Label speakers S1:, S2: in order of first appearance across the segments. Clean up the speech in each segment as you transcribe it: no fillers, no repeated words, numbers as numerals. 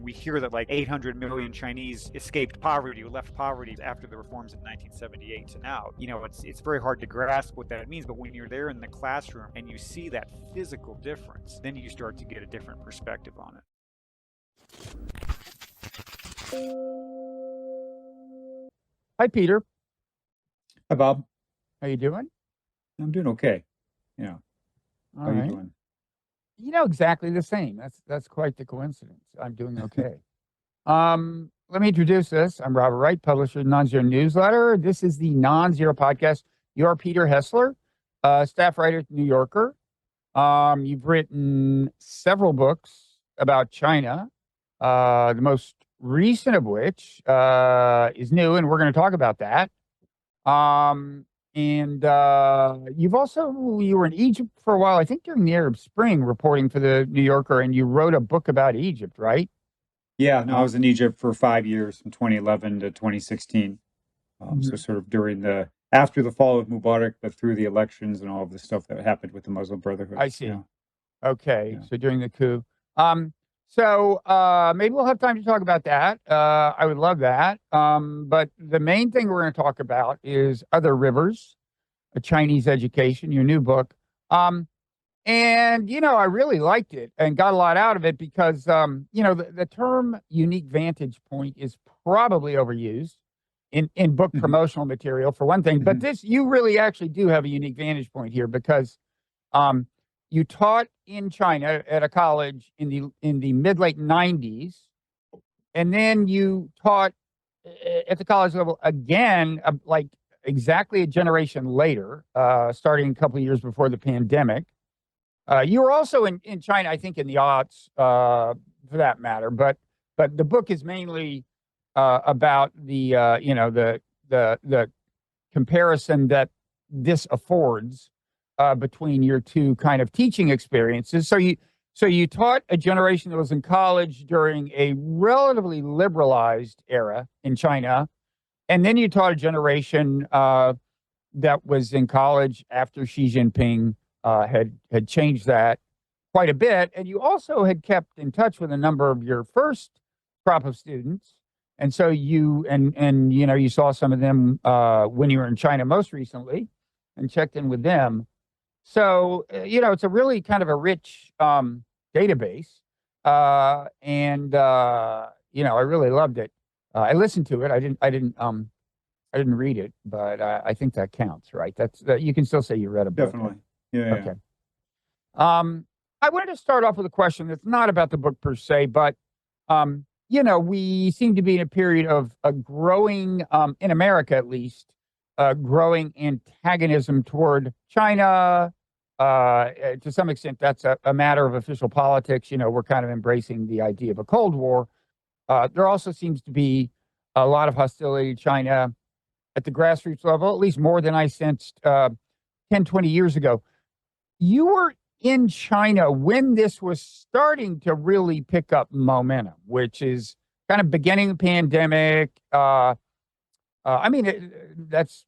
S1: we hear that like 800 million Chinese escaped poverty or left poverty after the reforms in 1978 to now. It's very hard to grasp what that means, but when you're there in the classroom and you see that physical difference, then you start to get a different perspective on it.
S2: Hi, Peter.
S3: Hi, Bob.
S2: How you doing?
S3: I'm doing okay. Yeah.
S2: All
S3: How are
S2: right.
S3: you doing?
S2: Exactly the same. That's quite the coincidence. I'm doing okay. Let me introduce this. I'm Robert Wright, publisher of the Nonzero newsletter. This is the Nonzero podcast. You're Peter Hessler, staff writer at The New Yorker. You've written several books about China, the most recent of which is new, and we're going to talk about that. And you were in Egypt for a while, I think during the Arab Spring, reporting for The New Yorker, and you wrote a book about Egypt, right?
S3: Yeah, no, I was in Egypt for 5 years, from 2011 to 2016.
S2: Mm-hmm.
S3: So sort of after the fall of Mubarak, but through the elections and all of the stuff that happened with the Muslim Brotherhood.
S2: I see.
S3: Yeah.
S2: Okay,
S3: Yeah.
S2: so during the coup. So maybe we'll have time to talk about that. I would love that. But the main thing we're going to talk about is Other Rivers, a Chinese Education, your new book. And, I really liked it and got a lot out of it because, the term unique vantage point is probably overused in book promotional material, for one thing. But you really actually do have a unique vantage point here because you taught in China at a college in the mid-late 90s, and then you taught at the college level again, like exactly a generation later, starting a couple of years before the pandemic. You were also in China, I think, in the aughts, for that matter. But the book is mainly about the comparison that this affords between your two kind of teaching experiences. So you taught a generation that was in college during a relatively liberalized era in China, and then you taught a generation that was in college after Xi Jinping had changed that quite a bit. And you also had kept in touch with a number of your first crop of students. And so you saw some of them when you were in China most recently and checked in with them. So, it's a really kind of a rich database. And I really loved it. I listened to it. I didn't read it, but I think that counts, right? You can still say you read a book.
S3: Definitely. Yeah.
S2: Okay. I wanted to start off with a question that's not about the book per se, but we seem to be in a period of a growing, in America at least, growing antagonism toward China. To some extent, that's a matter of official politics. We're kind of embracing the idea of a Cold War. There also seems to be a lot of hostility to China at the grassroots level, at least more than I sensed 10, 20 years ago. You were in China when this was starting to really pick up momentum, which is kind of beginning the pandemic. That's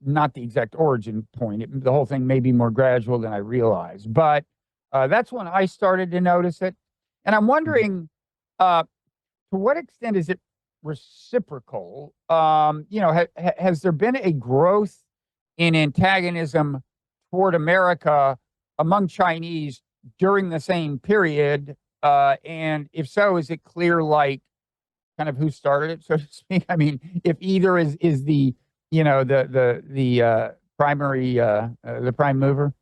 S2: not the exact origin point. The whole thing may be more gradual than I realized, but that's when I started to notice it. And I'm wondering, to what extent is it reciprocal? Has there been a growth in antagonism toward America among Chinese during the same period? And if so, is it clear, like, kind of who started it, so to speak? I mean, if either is the primary, the prime mover?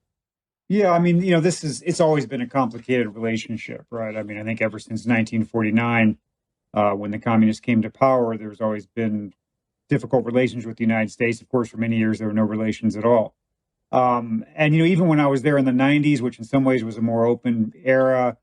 S3: Yeah, I mean, it's always been a complicated relationship, right? I mean, I think ever since 1949, when the communists came to power, there's always been difficult relations with the United States. Of course, for many years, there were no relations at all. And, even when I was there in the 90s, which in some ways was a more open era,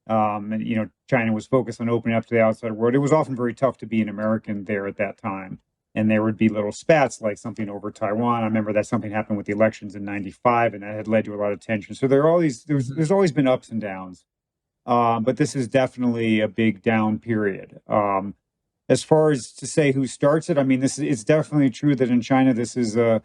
S3: and, China was focused on opening up to the outside world, it was often very tough to be an American there at that time. And there would be little spats, like something over Taiwan. I remember that something happened with the elections in 95, and that had led to a lot of tension. So there's always been ups and downs. But this is definitely a big down period. As far as to say who starts it, I mean, it's definitely true that in China, this is a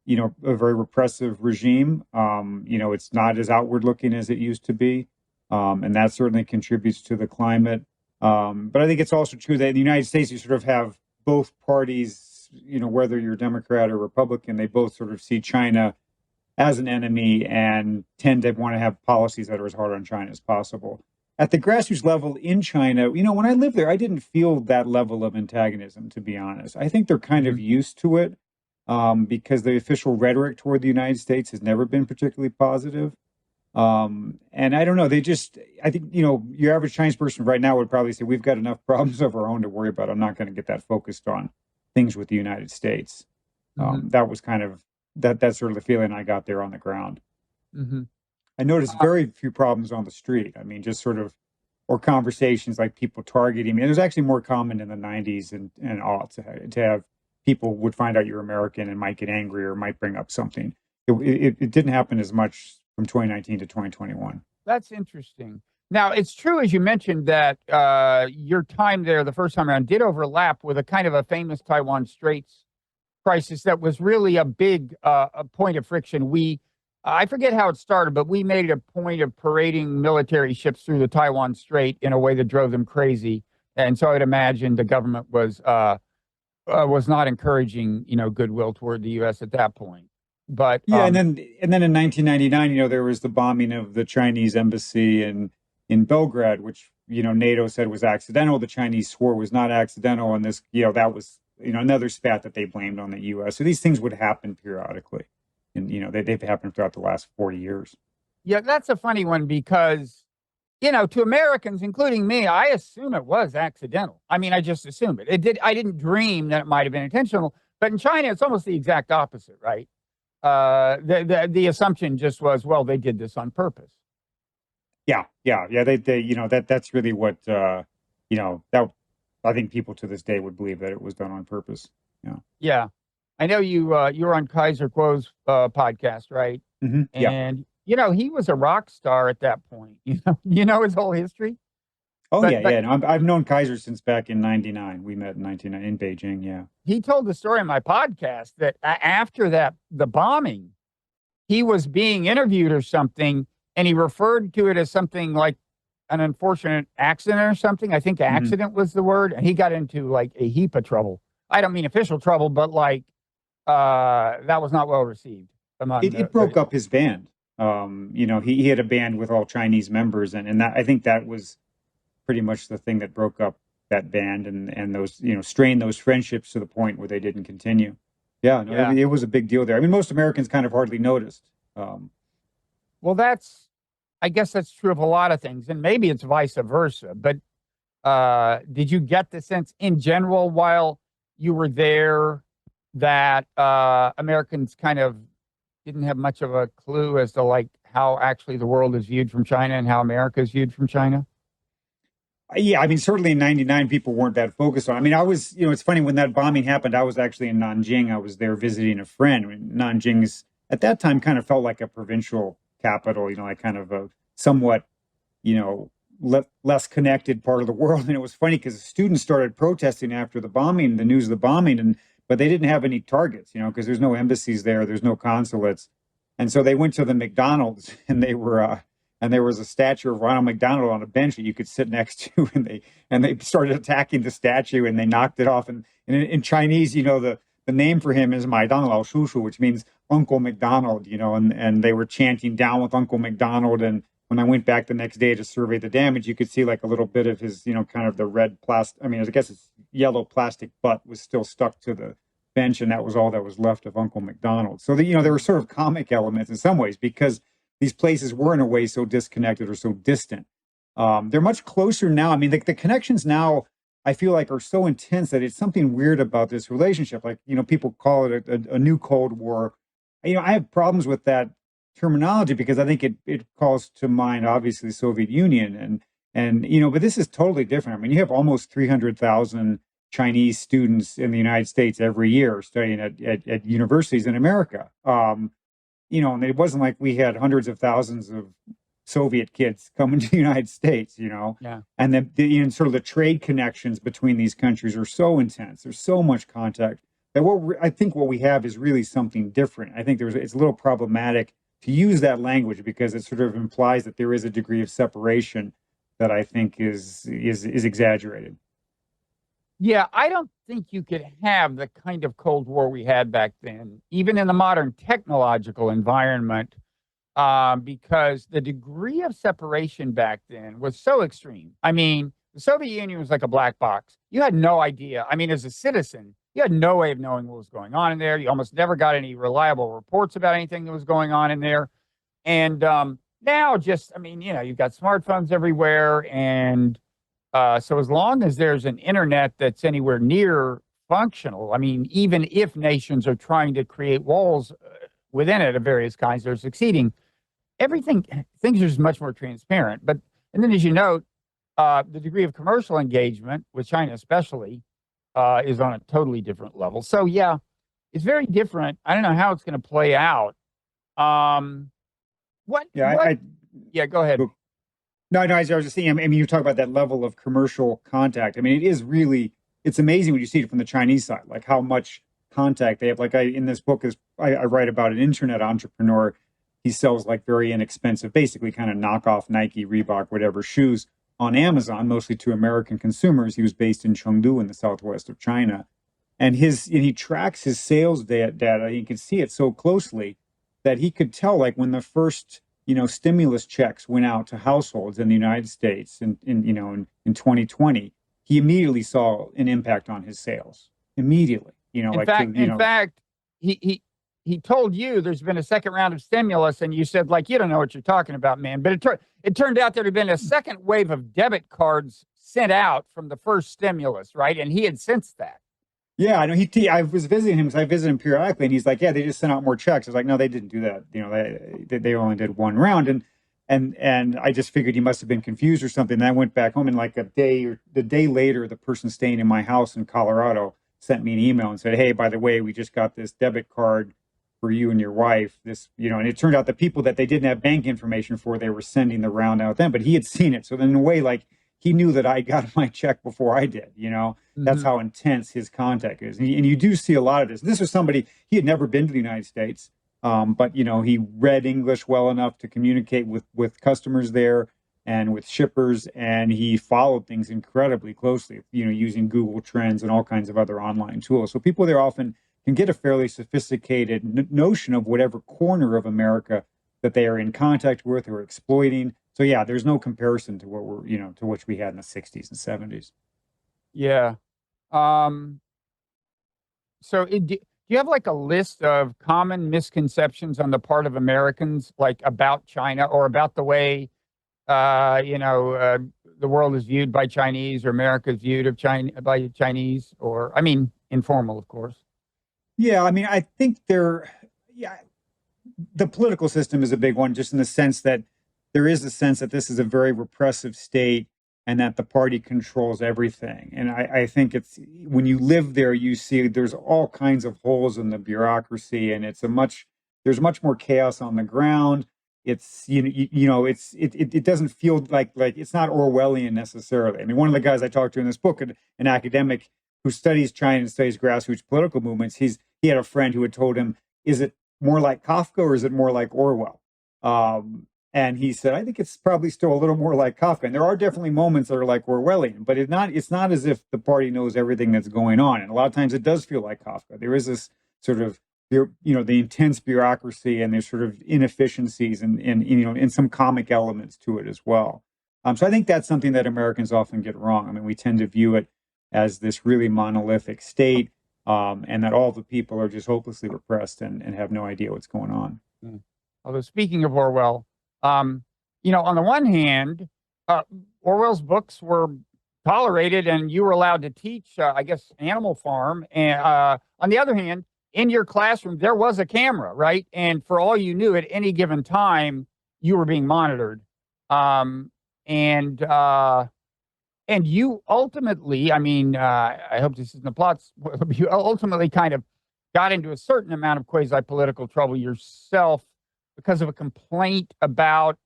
S3: very repressive regime. It's not as outward looking as it used to be. And that certainly contributes to the climate. But I think it's also true that in the United States, you sort of have both parties, whether you're Democrat or Republican, they both sort of see China as an enemy and tend to want to have policies that are as hard on China as possible. At the grassroots level in China, when I lived there, I didn't feel that level of antagonism, to be honest. I think they're kind of used to it because the official rhetoric toward the United States has never been particularly positive. And I don't know, I think, your average Chinese person right now would probably say, we've got enough problems of our own to worry about. I'm not going to get that focused on things with the United States. That was kind of, that's sort of the feeling I got there on the ground. I noticed very few problems on the street. I mean, just sort of, or conversations like people targeting me. It was actually more common in the 90s and aughts to have people would find out you're American and might get angry or might bring up something. It didn't happen as much from 2019 to 2021.
S2: That's interesting. Now, it's true, as you mentioned, that your time there the first time around did overlap with a kind of a famous Taiwan Straits crisis that was really a big a point of friction. I forget how it started, but we made it a point of parading military ships through the Taiwan Strait in a way that drove them crazy. And so I'd imagine the government was not encouraging, goodwill toward the U.S. at that point. But
S3: yeah, and then in 1999, there was the bombing of the Chinese embassy in Belgrade, which NATO said was accidental. The Chinese swore was not accidental, and this that was another spat that they blamed on the U.S. So these things would happen periodically, and they've happened throughout the last 40 years.
S2: Yeah, that's a funny one because to Americans, including me, I assume it was accidental. I mean, I just assume it. I didn't dream that it might have been intentional. But in China, it's almost the exact opposite, right? The assumption just was, well, they did this on purpose.
S3: Yeah. They that's really what that I think people to this day would believe that it was done on purpose. Yeah.
S2: Yeah, I know you were on Kaiser Kuo's podcast, right?
S3: Yeah.
S2: And he was a rock star at that point. You know his whole history.
S3: Oh, yeah. No, I've known Kaiser since back in '99. We met in '99 in Beijing. Yeah.
S2: He told the story on my podcast that after the bombing, he was being interviewed or something, and he referred to it as something like an unfortunate accident or something. I think accident was the word, and he got into like a heap of trouble. I don't mean official trouble, but like that was not well received.
S3: It broke up his band. He had a band with all Chinese members, and that, I think that was pretty much the thing that broke up that band and those, strained those friendships to the point where they didn't continue. Yeah, it was a big deal there. I mean, most Americans kind of hardly noticed.
S2: Well, I guess that's true of a lot of things, and maybe it's vice versa. But did you get the sense in general while you were there that Americans kind of didn't have much of a clue as to like how actually the world is viewed from China and how America is viewed from China?
S3: Yeah, I mean, certainly in '99, people weren't that focused on. I mean, I was, it's funny, when that bombing happened, I was actually in Nanjing. I was there visiting a friend. I mean, Nanjing's at that time kind of felt like a provincial capital, like kind of a somewhat, less connected part of the world. And it was funny because the students started protesting after the bombing, the news of the bombing, but they didn't have any targets, because there's no embassies there, there's no consulates. And so they went to the McDonald's and they were, and there was a statue of Ronald McDonald on a bench that you could sit next to, and they started attacking the statue and they knocked it off. And in Chinese, the name for him is Maidan Lao Shushu, which means Uncle McDonald, and they were chanting down with Uncle McDonald. And when I went back the next day to survey the damage, you could see like a little bit of his, kind of the red plastic. I mean, I guess it's yellow plastic butt was still stuck to the bench, and that was all that was left of Uncle McDonald. So there were sort of comic elements in some ways because these places were in a way so disconnected or so distant. They're much closer now. I mean, the connections now, I feel like, are so intense that it's something weird about this relationship. Like, people call it a new Cold War. I have problems with that terminology because I think it calls to mind, obviously, the Soviet Union. And but this is totally different. I mean, you have almost 300,000 Chinese students in the United States every year studying at universities in America. And it wasn't like we had hundreds of thousands of Soviet kids coming to the United States,
S2: Yeah.
S3: And sort of the trade connections between these countries are so intense. There's so much contact that I think what we have is really something different. I think it's a little problematic to use that language because it sort of implies that there is a degree of separation that I think is exaggerated.
S2: Yeah, I don't think you could have the kind of Cold War we had back then, even in the modern technological environment, because the degree of separation back then was so extreme. I mean, the Soviet Union was like a black box. You had no idea. I mean, as a citizen, you had no way of knowing what was going on in there. You almost never got any reliable reports about anything that was going on in there. And now, just, I mean, you've got smartphones everywhere. And so as long as there's an internet that's anywhere near functional, I mean, even if nations are trying to create walls within it of various kinds, they're succeeding. Things are just much more transparent. And then, as you note, the degree of commercial engagement with China, especially, is on a totally different level. So, yeah, it's very different. I don't know how it's going to play out. Yeah, go ahead.
S3: No, I was just saying, I mean, you talk about that level of commercial contact. I mean, it's amazing when you see it from the Chinese side, like how much contact they have. Like in this book, I write about an internet entrepreneur. He sells like very inexpensive, basically kind of knockoff Nike, Reebok, whatever shoes on Amazon, mostly to American consumers. He was based in Chengdu in the southwest of China. And he tracks his sales data. You can see it so closely that he could tell, like, when the first stimulus checks went out to households in the United States in 2020, he immediately saw an impact on his sales. Immediately,
S2: in fact, he told you there's been a second round of stimulus, and you said, like, you don't know what you're talking about, man. But it turned out there had been a second wave of debit cards sent out from the first stimulus, right? And he had sensed that.
S3: Yeah, I know. I was visiting him because I visit him periodically, and he's like, "Yeah, they just sent out more checks." I was like, "No, they didn't do that. They only did one round." And I just figured he must have been confused or something. And I went back home, and like the day later, the person staying in my house in Colorado sent me an email and said, "Hey, by the way, we just got this debit card for you and your wife." And it turned out the people that they didn't have bank information for, they were sending the round out then, but he had seen it. So then in a way, like, he knew that I got my check before I did, That's how intense his contact is. And you do see a lot of this. This was somebody, he had never been to the United States, but, he read English well enough to communicate with customers there and with shippers, and he followed things incredibly closely, using Google Trends and all kinds of other online tools. So people there often can get a fairly sophisticated notion of whatever corner of America that they are in contact with or exploiting. So yeah, there's no comparison to what to what we had in the 60s and 70s.
S2: Yeah. So do you have like a list of common misconceptions on the part of Americans, like about China or about the way, the world is viewed by Chinese, or America is viewed by Chinese, or, I mean, informal, of course.
S3: Yeah, I mean, I think the political system is a big one, just in the sense that there is a sense that this is a very repressive state and that the party controls everything. And I think it's, when you live there, you see there's all kinds of holes in the bureaucracy, and there's much more chaos on the ground. It's, it doesn't feel like it's not Orwellian necessarily. I mean, one of the guys I talked to in this book, an academic who studies China and studies grassroots political movements, he had a friend who had told him, is it more like Kafka or is it more like Orwell? And he said, I think it's probably still a little more like Kafka. And there are definitely moments that are like Orwellian, but it's not as if the party knows everything that's going on. And a lot of times it does feel like Kafka. There is this sort of, the intense bureaucracy, and there's sort of inefficiencies and some comic elements to it as well. So I think that's something that Americans often get wrong. I mean, we tend to view it as this really monolithic state, and that all the people are just hopelessly repressed and have no idea what's going on.
S2: Although, speaking of Orwell, on the one hand, Orwell's books were tolerated and you were allowed to teach, I guess, Animal Farm. And on the other hand, in your classroom, there was a camera, right? And for all you knew, at any given time, you were being monitored. And you ultimately, I mean, I hope this isn't a plot, you ultimately kind of got into a certain amount of quasi-political trouble yourself because of a complaint about,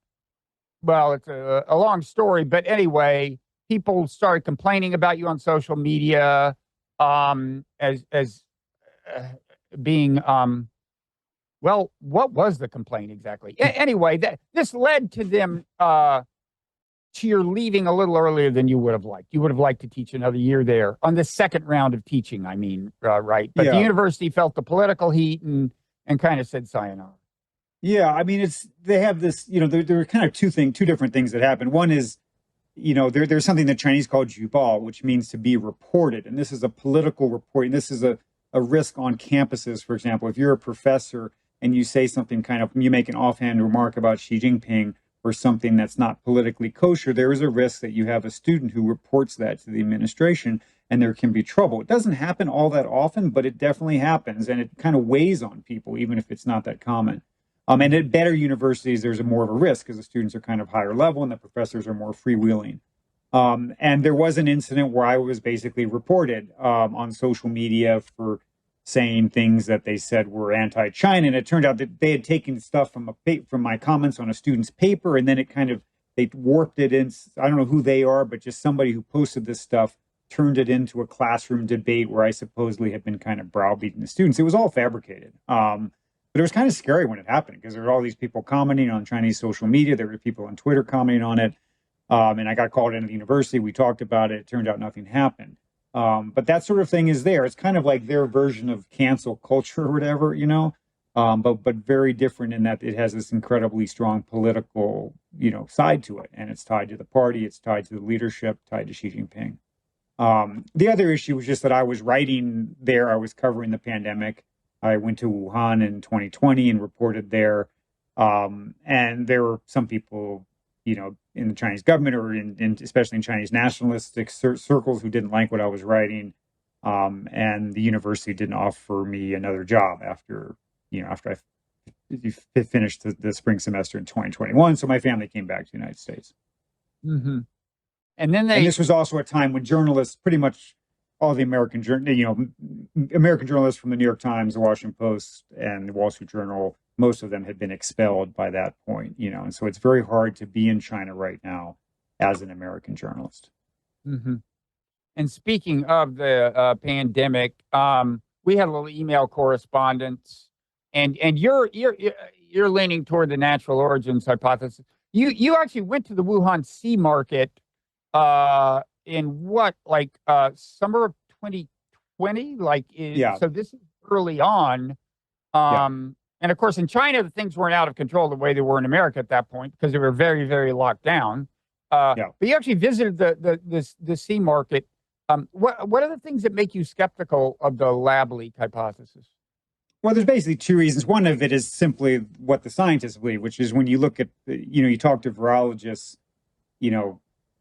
S2: well, it's a long story, but anyway, people started complaining about you on social media as being, well, what was the complaint exactly? Anyway, this led to them to your leaving a little earlier than you would have liked. You would have liked to teach another year there on the second round of teaching, I mean, right? But the
S3: Yeah.
S2: university felt the political heat and kind of said sayonara.
S3: Yeah, I mean, they have this, there are kind of two different things that happen. One is, there's something the Chinese call jubal, which means to be reported. And this is a political reporting. This is a risk on campuses, for example. If you're a professor and you say something you make an offhand remark about Xi Jinping or something that's not politically kosher, there is a risk that you have a student who reports that to the administration and there can be trouble. It doesn't happen all that often, but it definitely happens. And it kind of weighs on people, even if it's not that common. And at better universities, there's more of a risk because the students are kind of higher level and the professors are more freewheeling. And there was an incident where I was basically reported on social media for saying things that they said were anti-China. And it turned out that they had taken stuff from my comments on a student's paper, and then they warped it in. I don't know who they are, but just somebody who posted this stuff turned it into a classroom debate where I supposedly had been kind of browbeating the students. It was all fabricated. But it was kind of scary when it happened because there were all these people commenting on Chinese social media. There were people on Twitter commenting on it. And I got called into the university. We talked about it. It turned out nothing happened. But that sort of thing is there. It's kind of like their version of cancel culture or whatever, but very different in that it has this incredibly strong political, side to it. And it's tied to the party. It's tied to the leadership, tied to Xi Jinping. The other issue was just that I was writing there. I was covering the pandemic. I went to Wuhan in 2020 and reported there. And there were some people, in the Chinese government or especially in Chinese nationalistic circles who didn't like what I was writing. And the university didn't offer me another job after I finished the spring semester in 2021. So my family came back to the United States.
S2: Mm-hmm. And then
S3: this was also a time when journalists, pretty much all the American journalists from the New York Times, the Washington Post, and the Wall Street Journal, most of them had been expelled by that point, and so it's very hard to be in China right now as an American journalist.
S2: Mm-hmm. And speaking of the pandemic, we had a little email correspondence, and you're leaning toward the natural origins hypothesis. You actually went to the Wuhan sea market in summer of 2020?
S3: Yeah.
S2: So this is early on. And of course, in China, things weren't out of control the way they were in America at that point because they were very, very locked down. But you actually visited the sea market. What are the things that make you skeptical of the lab leak hypothesis?
S3: Well, there's basically two reasons. One of it is simply what the scientists believe, which is when you look at, you talk to virologists,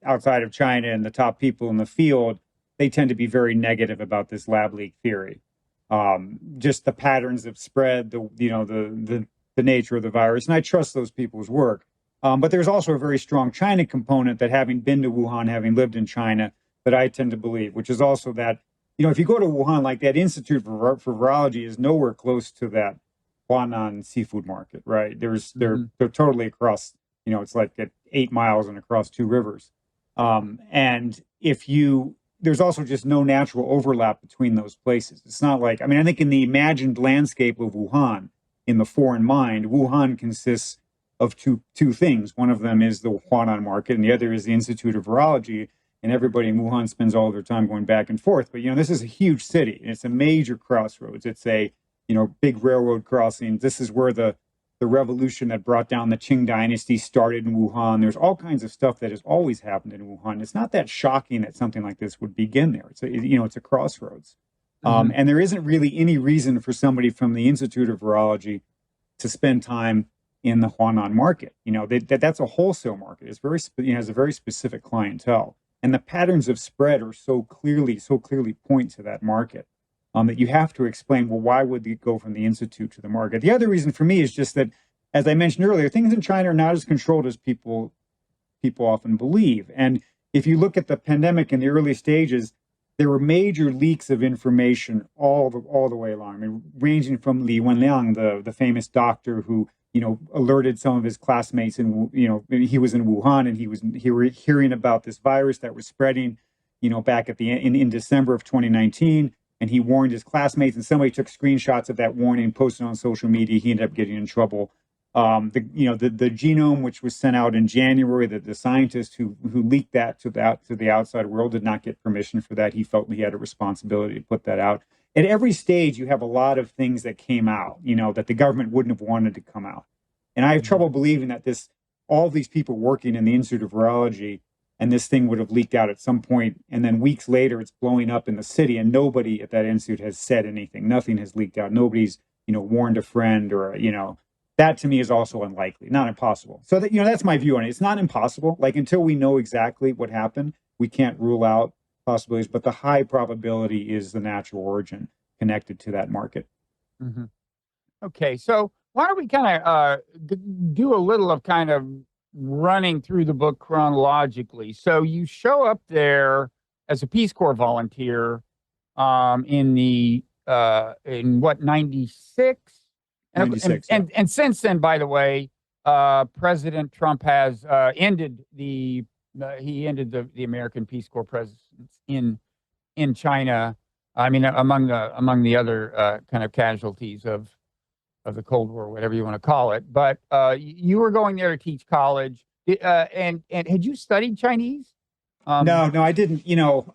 S3: outside of China and the top people in the field, they tend to be very negative about this lab leak theory. Just the patterns of spread, the nature of the virus. And I trust those people's work. But there's also a very strong China component that, having been to Wuhan, having lived in China, that I tend to believe, which is also that, if you go to Wuhan, like that Institute for Virology is nowhere close to that Huanan seafood market, right? They're totally across, it's like at 8 miles and across 2 rivers. And there's also just no natural overlap between those places. It's not like, I think in the imagined landscape of Wuhan, in the foreign mind, Wuhan consists of two things. One of them is the Huanan market, and the other is the Institute of Virology. And everybody in Wuhan spends all their time going back and forth. But, this is a huge city, and it's a major crossroads. It's a, big railroad crossing. This is where the revolution that brought down the Qing dynasty started in Wuhan. There's all kinds of stuff that has always happened in Wuhan. It's not that shocking that something like this would begin there. It's a crossroads. Mm-hmm. And there isn't really any reason for somebody from the Institute of Virology to spend time in the Huanan market. That's a wholesale market. It's has a very specific clientele. And the patterns of spread are so clearly point to that market. That you have to explain, well, why would they go from the Institute to the market? The other reason for me is just that, as I mentioned earlier, things in China are not as controlled as people often believe. And if you look at the pandemic in the early stages, there were major leaks of information all the way along. Ranging from Li Wenliang, the famous doctor who, alerted some of his classmates, and, he was in Wuhan and he were hearing about this virus that was spreading, back at in December of 2019. And he warned his classmates, and somebody took screenshots of that warning, posted on social media. He ended up getting in trouble. The genome, which was sent out in January, that the scientist who leaked that to the outside world did not get permission for that. He felt he had a responsibility to put that out. At every stage, you have a lot of things that came out, that the government wouldn't have wanted to come out. And I have trouble believing that all these people working in the Institute of Virology, and this thing would have leaked out at some point, and then weeks later it's blowing up in the city, and nobody at that institute has said anything. Nothing has leaked out. Nobody's warned a friend, or that to me is also unlikely, not impossible. So that's my view on it. It's not impossible. Like, until we know exactly what happened, we can't rule out possibilities. But the high probability is the natural origin connected to that market.
S2: Mm-hmm. Okay, so why don't we kind of do a little of kind of running through the book chronologically. So you show up there as a Peace Corps volunteer in what, 96?
S3: 96,
S2: and since then, by the way, President Trump has ended the American Peace Corps presence in China. I mean, among the other kind of casualties of the Cold War, whatever you want to call it. But you were going there to teach college, and had you studied Chinese?
S3: No, I didn't.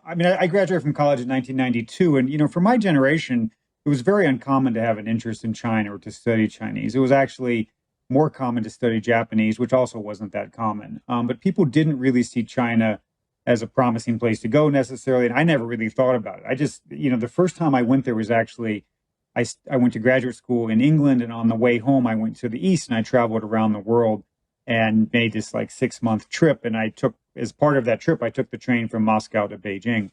S3: I graduated from college in 1992, and for my generation, it was very uncommon to have an interest in China or to study Chinese. It was actually more common to study Japanese, which also wasn't that common. But people didn't really see China as a promising place to go necessarily, and I never really thought about it. I just, the first time I went there was actually, I went to graduate school in England, and on the way home, I went to the East, and I traveled around the world and made this 6-month trip. And as part of that trip, I took the train from Moscow to Beijing.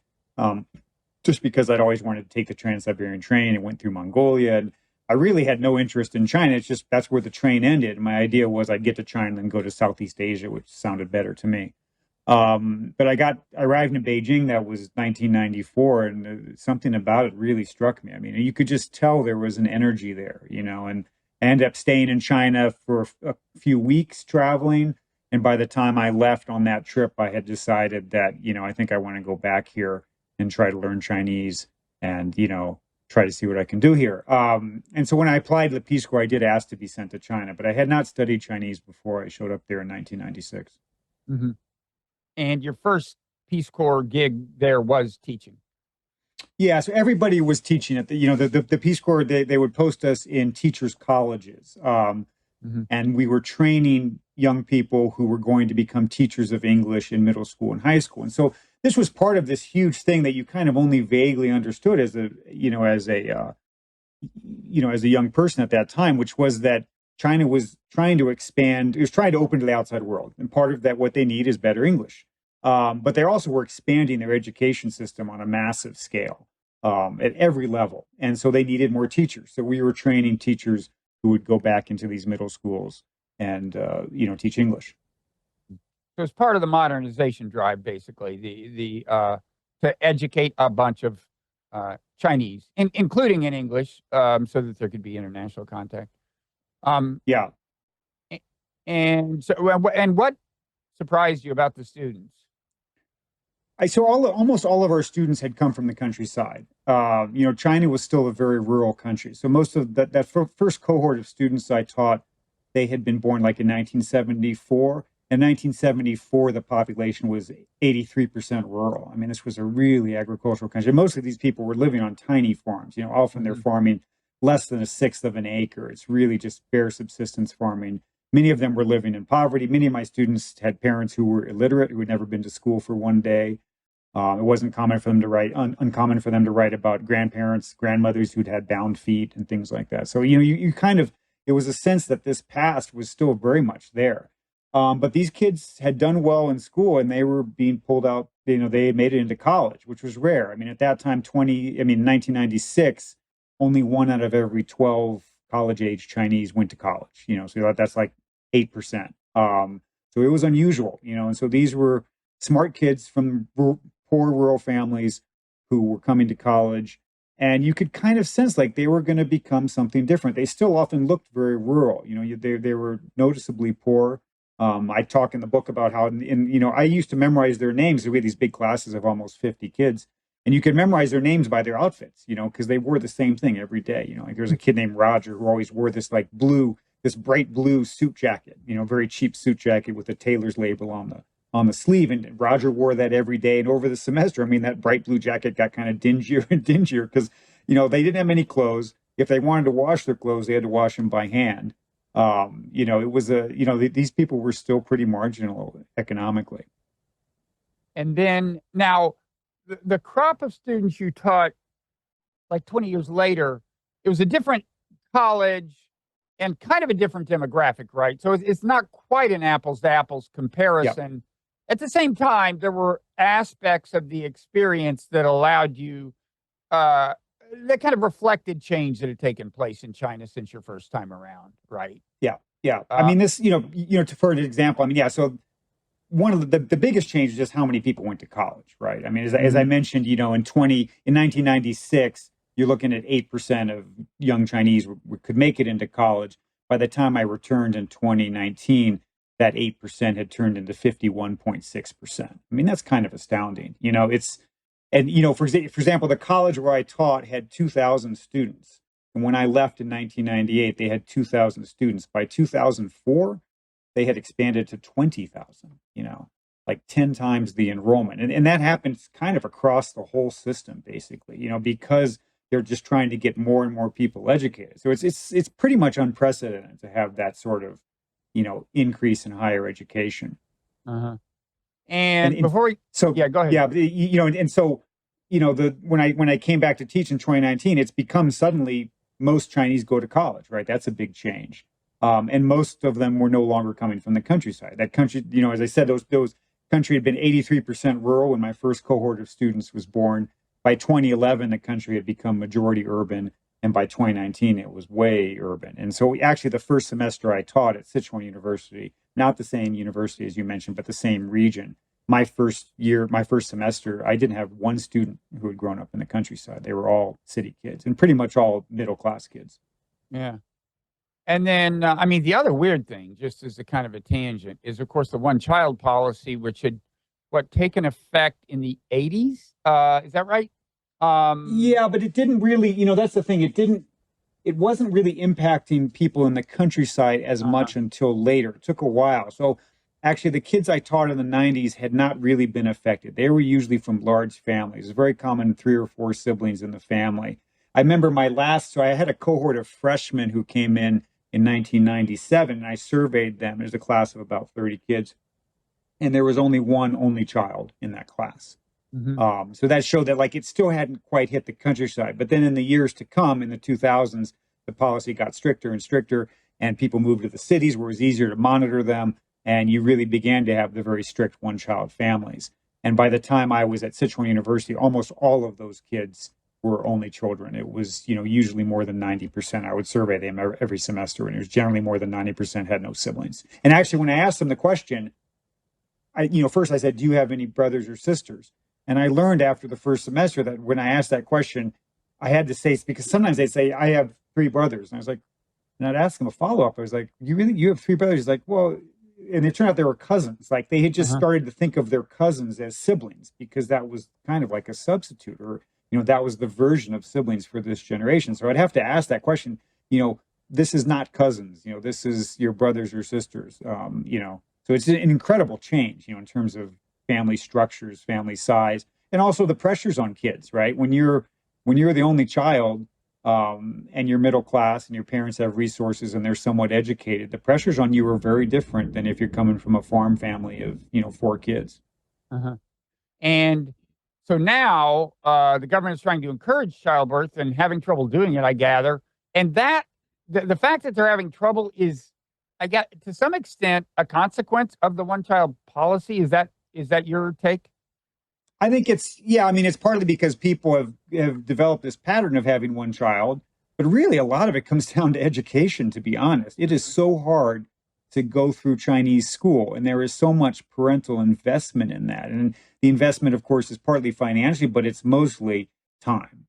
S3: Just because I'd always wanted to take the Trans-Siberian train and went through Mongolia. And I really had no interest in China. It's just that's where the train ended. My idea was I'd get to China and then go to Southeast Asia, which sounded better to me. But I arrived in Beijing, that was 1994, and something about it really struck me. I mean, you could just tell there was an energy there, and I ended up staying in China for a few weeks traveling. And by the time I left on that trip, I had decided that, I think I want to go back here and try to learn Chinese and, try to see what I can do here. And so when I applied to the Peace Corps, I did ask to be sent to China, but I had not studied Chinese before I showed up there in 1996.
S2: Mm-hmm. And your first Peace Corps gig there was teaching.
S3: Yeah, so everybody was teaching at the Peace Corps. They would post us in teachers' colleges, and we were training young people who were going to become teachers of English in middle school and high school. And so this was part of this huge thing that you kind of only vaguely understood as a young person at that time, which was that China was trying to expand. It was trying to open to the outside world, and part of that, what they need is better English. But they also were expanding their education system on a massive scale at every level. And so they needed more teachers. So we were training teachers who would go back into these middle schools and, teach English.
S2: So it's part of the modernization drive, basically, to educate a bunch of Chinese, including in English, so that there could be international contact.
S3: Yeah.
S2: And so, and what surprised you about the students?
S3: Almost all of our students had come from the countryside. China was still a very rural country. So most of that first cohort of students I taught, they had been born like in 1974. In 1974, the population was 83% rural. I mean, this was a really agricultural country. Most of these people were living on tiny farms. Often they're farming less than 1/6 of an acre. It's really just bare subsistence farming. Many of them were living in poverty. Many of my students had parents who were illiterate, who had never been to school for one day. It wasn't common for them to write, uncommon for them to write about grandparents, grandmothers who'd had bound feet and things like that. So, you kind of, it was a sense that this past was still very much there. But these kids had done well in school, and they were being pulled out, they had made it into college, which was rare. I mean, at that time, 1996, only 1 out of every 12 college-age Chinese went to college, so that's like 8%. So it was unusual, and so these were smart kids from poor rural families who were coming to college, and you could kind of sense like they were going to become something different. They still often looked very rural, they were noticeably poor. I talk in the book about how, I used to memorize their names. We had these big classes of almost 50 kids, and you could memorize their names by their outfits, because they wore the same thing every day. Like there's a kid named Roger who always wore this like blue this bright blue suit jacket, very cheap suit jacket with a tailor's label on the sleeve. And Roger wore that every day. And over the semester, I mean, that bright blue jacket got kind of dingier and dingier because, they didn't have many clothes. If they wanted to wash their clothes, they had to wash them by hand. It was these people were still pretty marginal economically.
S2: And then now the crop of students you taught like 20 years later, it was a different college and kind of a different demographic, right? So it's not quite an apples to apples comparison. Yep. At the same time, there were aspects of the experience that allowed you, that kind of reflected change that had taken place in China since your first time around, right?
S3: Yeah. Yeah. I mean, this, for an example, I mean, yeah. So one of the biggest change is just how many people went to college, right? I mean, as I mentioned, in 1996, you're looking at 8% of young Chinese could make it into college. By the time I returned in 2019, that 8% had turned into 51.6%. I mean, that's kind of astounding. For example, the college where I taught had 2,000 students. And when I left in 1998, they had 2,000 students. By 2004, they had expanded to 20,000, like 10 times the enrollment. And that happens kind of across the whole system, basically, because they're just trying to get more and more people educated. So it's pretty much unprecedented to have that sort of, increase in higher education.
S2: Uh-huh. And before go ahead.
S3: Yeah, and so, when I came back to teach in 2019, it's become suddenly most Chinese go to college, right? That's a big change. And most of them were no longer coming from the countryside. That country, as I said, those country had been 83% rural when my first cohort of students was born. By 2011, the country had become majority urban, and by 2019, it was way urban. And so actually the first semester I taught at Sichuan University, not the same university as you mentioned, but the same region, my first semester, I didn't have one student who had grown up in the countryside. They were all city kids and pretty much all middle-class kids.
S2: Yeah. And then, the other weird thing, just as a kind of a tangent, is, of course, the one-child policy, which had, taken effect in the 80s? Is that right?
S3: Yeah, but it didn't really, that's the thing. It wasn't really impacting people in the countryside as much until later. It took a while. So actually, the kids I taught in the 90s had not really been affected. They were usually from large families. It's very common, 3 or 4 siblings in the family. I remember so I had a cohort of freshmen who came in 1997, and I surveyed them. There's a class of about 30 kids, and there was only one only child in that class. Mm-hmm. So that showed that it still hadn't quite hit the countryside. But then in the years to come, in the 2000s, the policy got stricter and stricter, and people moved to the cities where it was easier to monitor them, and you really began to have the very strict one-child families. And by the time I was at Sichuan University, almost all of those kids were only children. It was, usually more than 90%. I would survey them every semester, and it was generally more than 90% had no siblings. And actually, when I asked them the question, first I said, do you have any brothers or sisters? And I learned after the first semester that when I asked that question, I had to say, because sometimes they'd say, I have 3 brothers. And I was like, and I'd ask them a follow-up. I was like, you have 3 brothers? He's like, well, and it turned out they were cousins. Like they had just started to think of their cousins as siblings because that was kind of like a substitute, or, that was the version of siblings for this generation. So I'd have to ask that question, this is not cousins, this is your brothers or sisters, so it's an incredible change, in terms of family structures, family size, and also the pressures on kids, right? When you're the only child, and you're middle class and your parents have resources and they're somewhat educated, the pressures on you are very different than if you're coming from a farm family of, 4 kids.
S2: And so now the government is trying to encourage childbirth and having trouble doing it, I gather. And that the fact that they're having trouble is, I get, to some extent, a consequence of the one-child policy. Is that your take?
S3: I think it's partly because people have developed this pattern of having one child, but really a lot of it comes down to education, to be honest. It is so hard to go through Chinese school, and there is so much parental investment in that. And the investment, of course, is partly financially, but it's mostly time.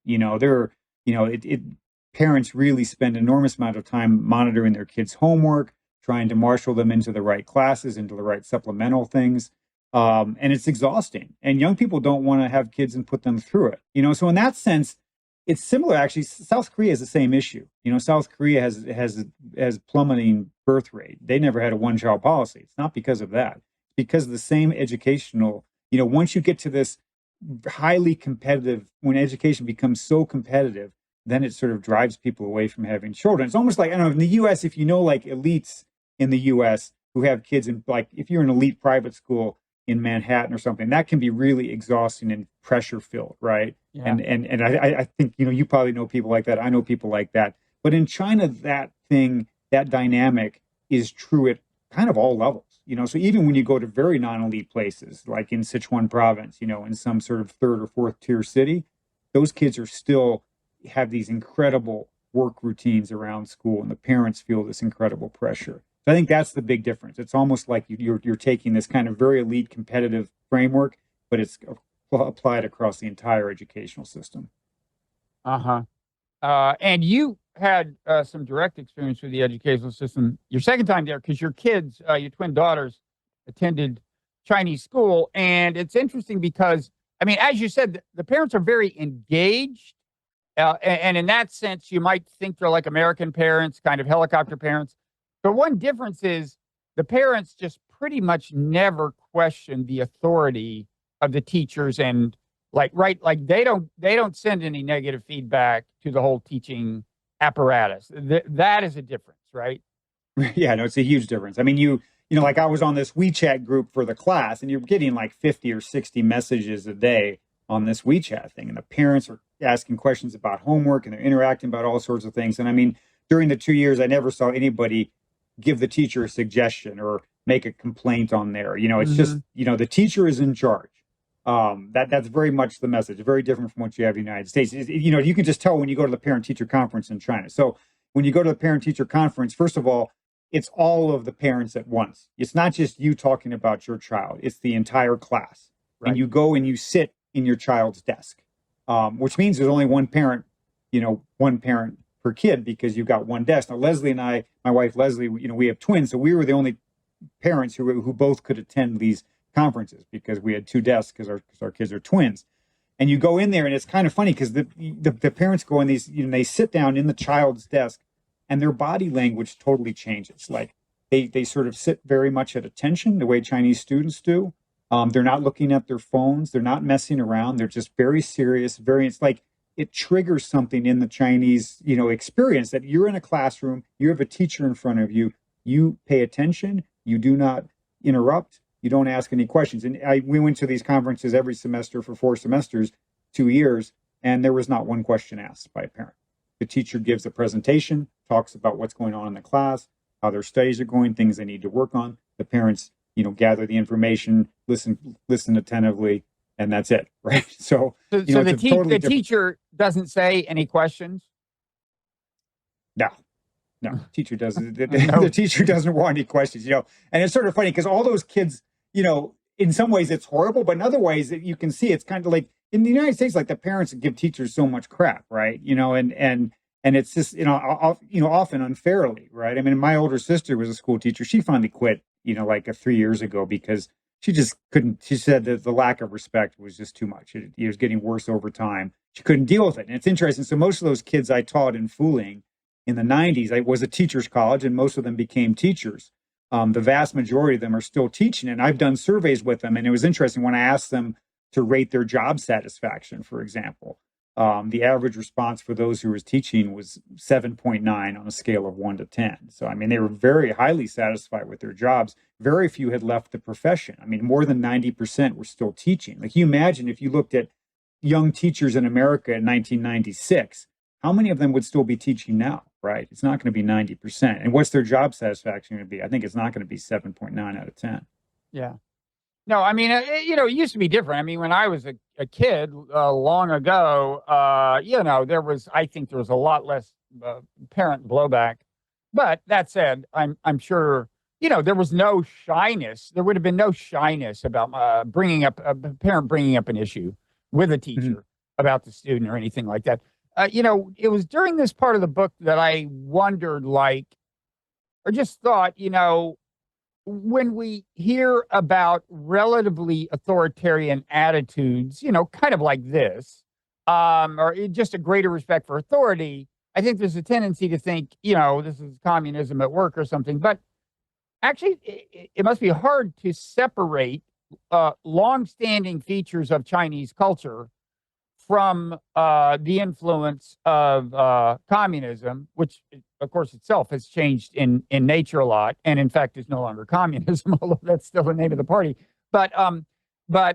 S3: Parents really spend an enormous amount of time monitoring their kids' homework, trying to marshal them into the right classes, into the right supplemental things. And it's exhausting. And young people don't want to have kids and put them through it. So in that sense, It's similar, actually. South Korea has the same issue. South Korea has plummeting birth rate. They never had a one-child policy. It's not because of that. It's because of the same educational. Once you get to this highly competitive, when education becomes so competitive, then it sort of drives people away from having children. It's almost like, I don't know, in the U.S., if like elites in the U.S. who have kids in, like, if you're an elite private school in Manhattan or something, that can be really exhausting and pressure filled, right?
S2: Yeah.
S3: And I think, you probably know people like that. I know people like that. But in China, that dynamic is true at kind of all levels. So even when you go to very non-elite places, like in Sichuan province, in some sort of third or fourth tier city, those kids are still have these incredible work routines around school, and the parents feel this incredible pressure. So I think that's the big difference. It's almost like you're taking this kind of very elite competitive framework, but it's applied across the entire educational system.
S2: And you had some direct experience with the educational system your second time there, because your kids, your twin daughters, attended Chinese school. And it's interesting because, I mean, as you said, the parents are very engaged. And in that sense, you might think they're like American parents, kind of helicopter parents. But one difference is the parents just pretty much never question the authority of the teachers, and like they don't send any negative feedback to the whole teaching apparatus. That is a difference, right?
S3: Yeah, no, it's a huge difference. I mean, like I was on this WeChat group for the class, and you're getting like 50 or 60 messages a day on this WeChat thing, and the parents are asking questions about homework, and they're interacting about all sorts of things. And I mean, during the 2 years, I never saw anybody give the teacher a suggestion or make a complaint on there. It's just, the teacher is in charge. That's very much the message. Very different from what you have in the United States. You can just tell when you go to the parent-teacher conference in China. So when you go to the parent-teacher conference, first of all, it's all of the parents at once. It's not just you talking about your child. It's the entire class. Right. And you go and you sit in your child's desk, which means there's only one parent per kid, because you've got one desk. Now, Leslie and I, my wife Leslie, we have twins, so we were the only parents who both could attend these conferences, because we had two desks because our kids are twins. And you go in there, and it's kind of funny because the parents go in these, they sit down in the child's desk, and their body language totally changes. Like they sort of sit very much at attention, the way Chinese students do. They're not looking at their phones. They're not messing around. They're just very serious. It's like it triggers something in the Chinese, experience, that you're in a classroom, you have a teacher in front of you, you pay attention, you do not interrupt, you don't ask any questions. And we went to these conferences every semester for 4 semesters, 2 years, and there was not one question asked by a parent. The teacher gives a presentation, talks about what's going on in the class, how their studies are going, things they need to work on. The parents, gather the information, listen attentively, and that's it, right? So
S2: the teacher doesn't say any questions?
S3: No, teacher doesn't. The teacher doesn't want any questions, And it's sort of funny because all those kids, in some ways it's horrible, but in other ways you can see it's kind of like in the United States, like the parents give teachers so much crap, right? And it's just, often unfairly, right? I mean, my older sister was a school teacher. She finally quit, like 3 years ago, because she just couldn't. She said that the lack of respect was just too much. It was getting worse over time. She couldn't deal with it. And it's interesting. So most of those kids I taught in Fuling in the 90s, it was a teacher's college, and most of them became teachers. The vast majority of them are still teaching. And I've done surveys with them. And it was interesting when I asked them to rate their job satisfaction, for example. The average response for those who was teaching was 7.9 on a scale of 1 to 10. So, I mean, they were very highly satisfied with their jobs. Very few had left the profession. I mean, more than 90% were still teaching. Like, you imagine if you looked at young teachers in America in 1996, how many of them would still be teaching now, right? It's not going to be 90%. And what's their job satisfaction going to be? I think it's not going to be 7.9 out of 10.
S2: Yeah. No, I mean, it used to be different. I mean, when I was a kid long ago, I think there was a lot less parent blowback. But that said, I'm sure, there was no shyness. There would have been no shyness about bringing up a parent bringing up an issue with a teacher about the student or anything like that. It was during this part of the book that I wondered, or just thought, when we hear about relatively authoritarian attitudes, kind of like this, or just a greater respect for authority, I think there's a tendency to think, this is communism at work or something. But actually, it must be hard to separate long-standing features of Chinese culture from the influence of communism, which, of course, itself has changed in nature a lot, and in fact is no longer communism, although that's still the name of the party. But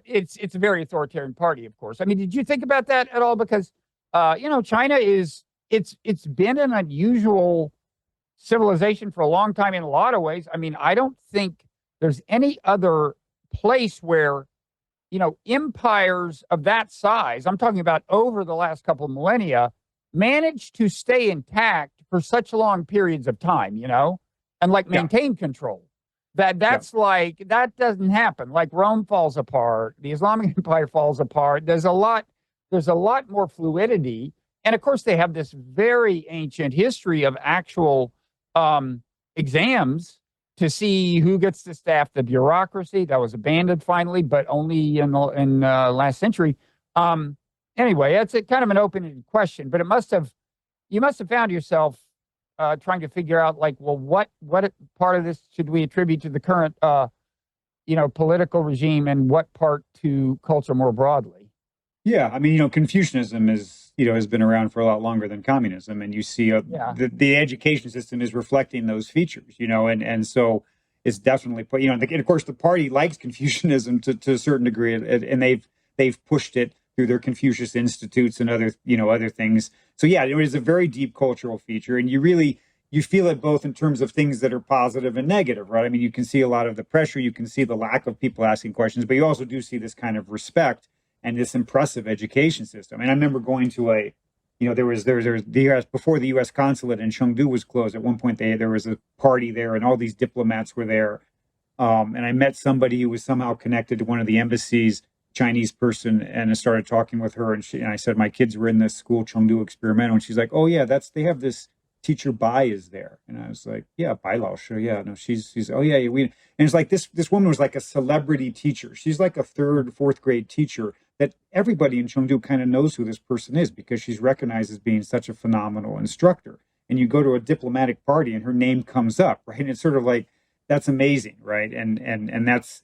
S2: it's a very authoritarian party, of course. I mean, did you think about that at all? Because China it's been an unusual civilization for a long time in a lot of ways. I mean, I don't think there's any other place where empires of that size, I'm talking about over the last couple of millennia, managed to stay intact for such long periods of time, and maintain control. That's like, that doesn't happen. Like Rome falls apart, the Islamic Empire falls apart. There's a lot more fluidity. And of course, they have this very ancient history of actual exams to see who gets to staff the bureaucracy. That was abandoned finally, but only in last century. Anyway, it's a kind of an open question, but you must have found yourself trying to figure out, like, well, what part of this should we attribute to the current political regime, and what part to culture more broadly?
S3: Yeah, I mean, Confucianism has been around for a lot longer than communism, and you see the education system is reflecting those features, and so it's definitely, and of course the party likes Confucianism to a certain degree, and they've pushed it through their Confucius Institutes and other things. So yeah, it is a very deep cultural feature, and you feel it both in terms of things that are positive and negative, right? I mean, you can see a lot of the pressure, you can see the lack of people asking questions, but you also do see this kind of respect and this impressive education system. And I remember going to there was the US, before the U.S. consulate in Chengdu was closed. At one point, there was a party there, and all these diplomats were there. And I met somebody who was somehow connected to one of the embassies, Chinese person, and I started talking with her. And I said, my kids were in this school, Chengdu Experimental, and she's like, oh yeah, they have this teacher Bai is there. And I was like, yeah, Bai Lao, sure, yeah, no, she's oh yeah, and it's like this woman was like a celebrity teacher. She's like a third, fourth grade teacher that everybody in Chengdu kind of knows who this person is, because she's recognized as being such a phenomenal instructor. And you go to a diplomatic party and her name comes up, right? And it's sort of like, that's amazing, right? And that's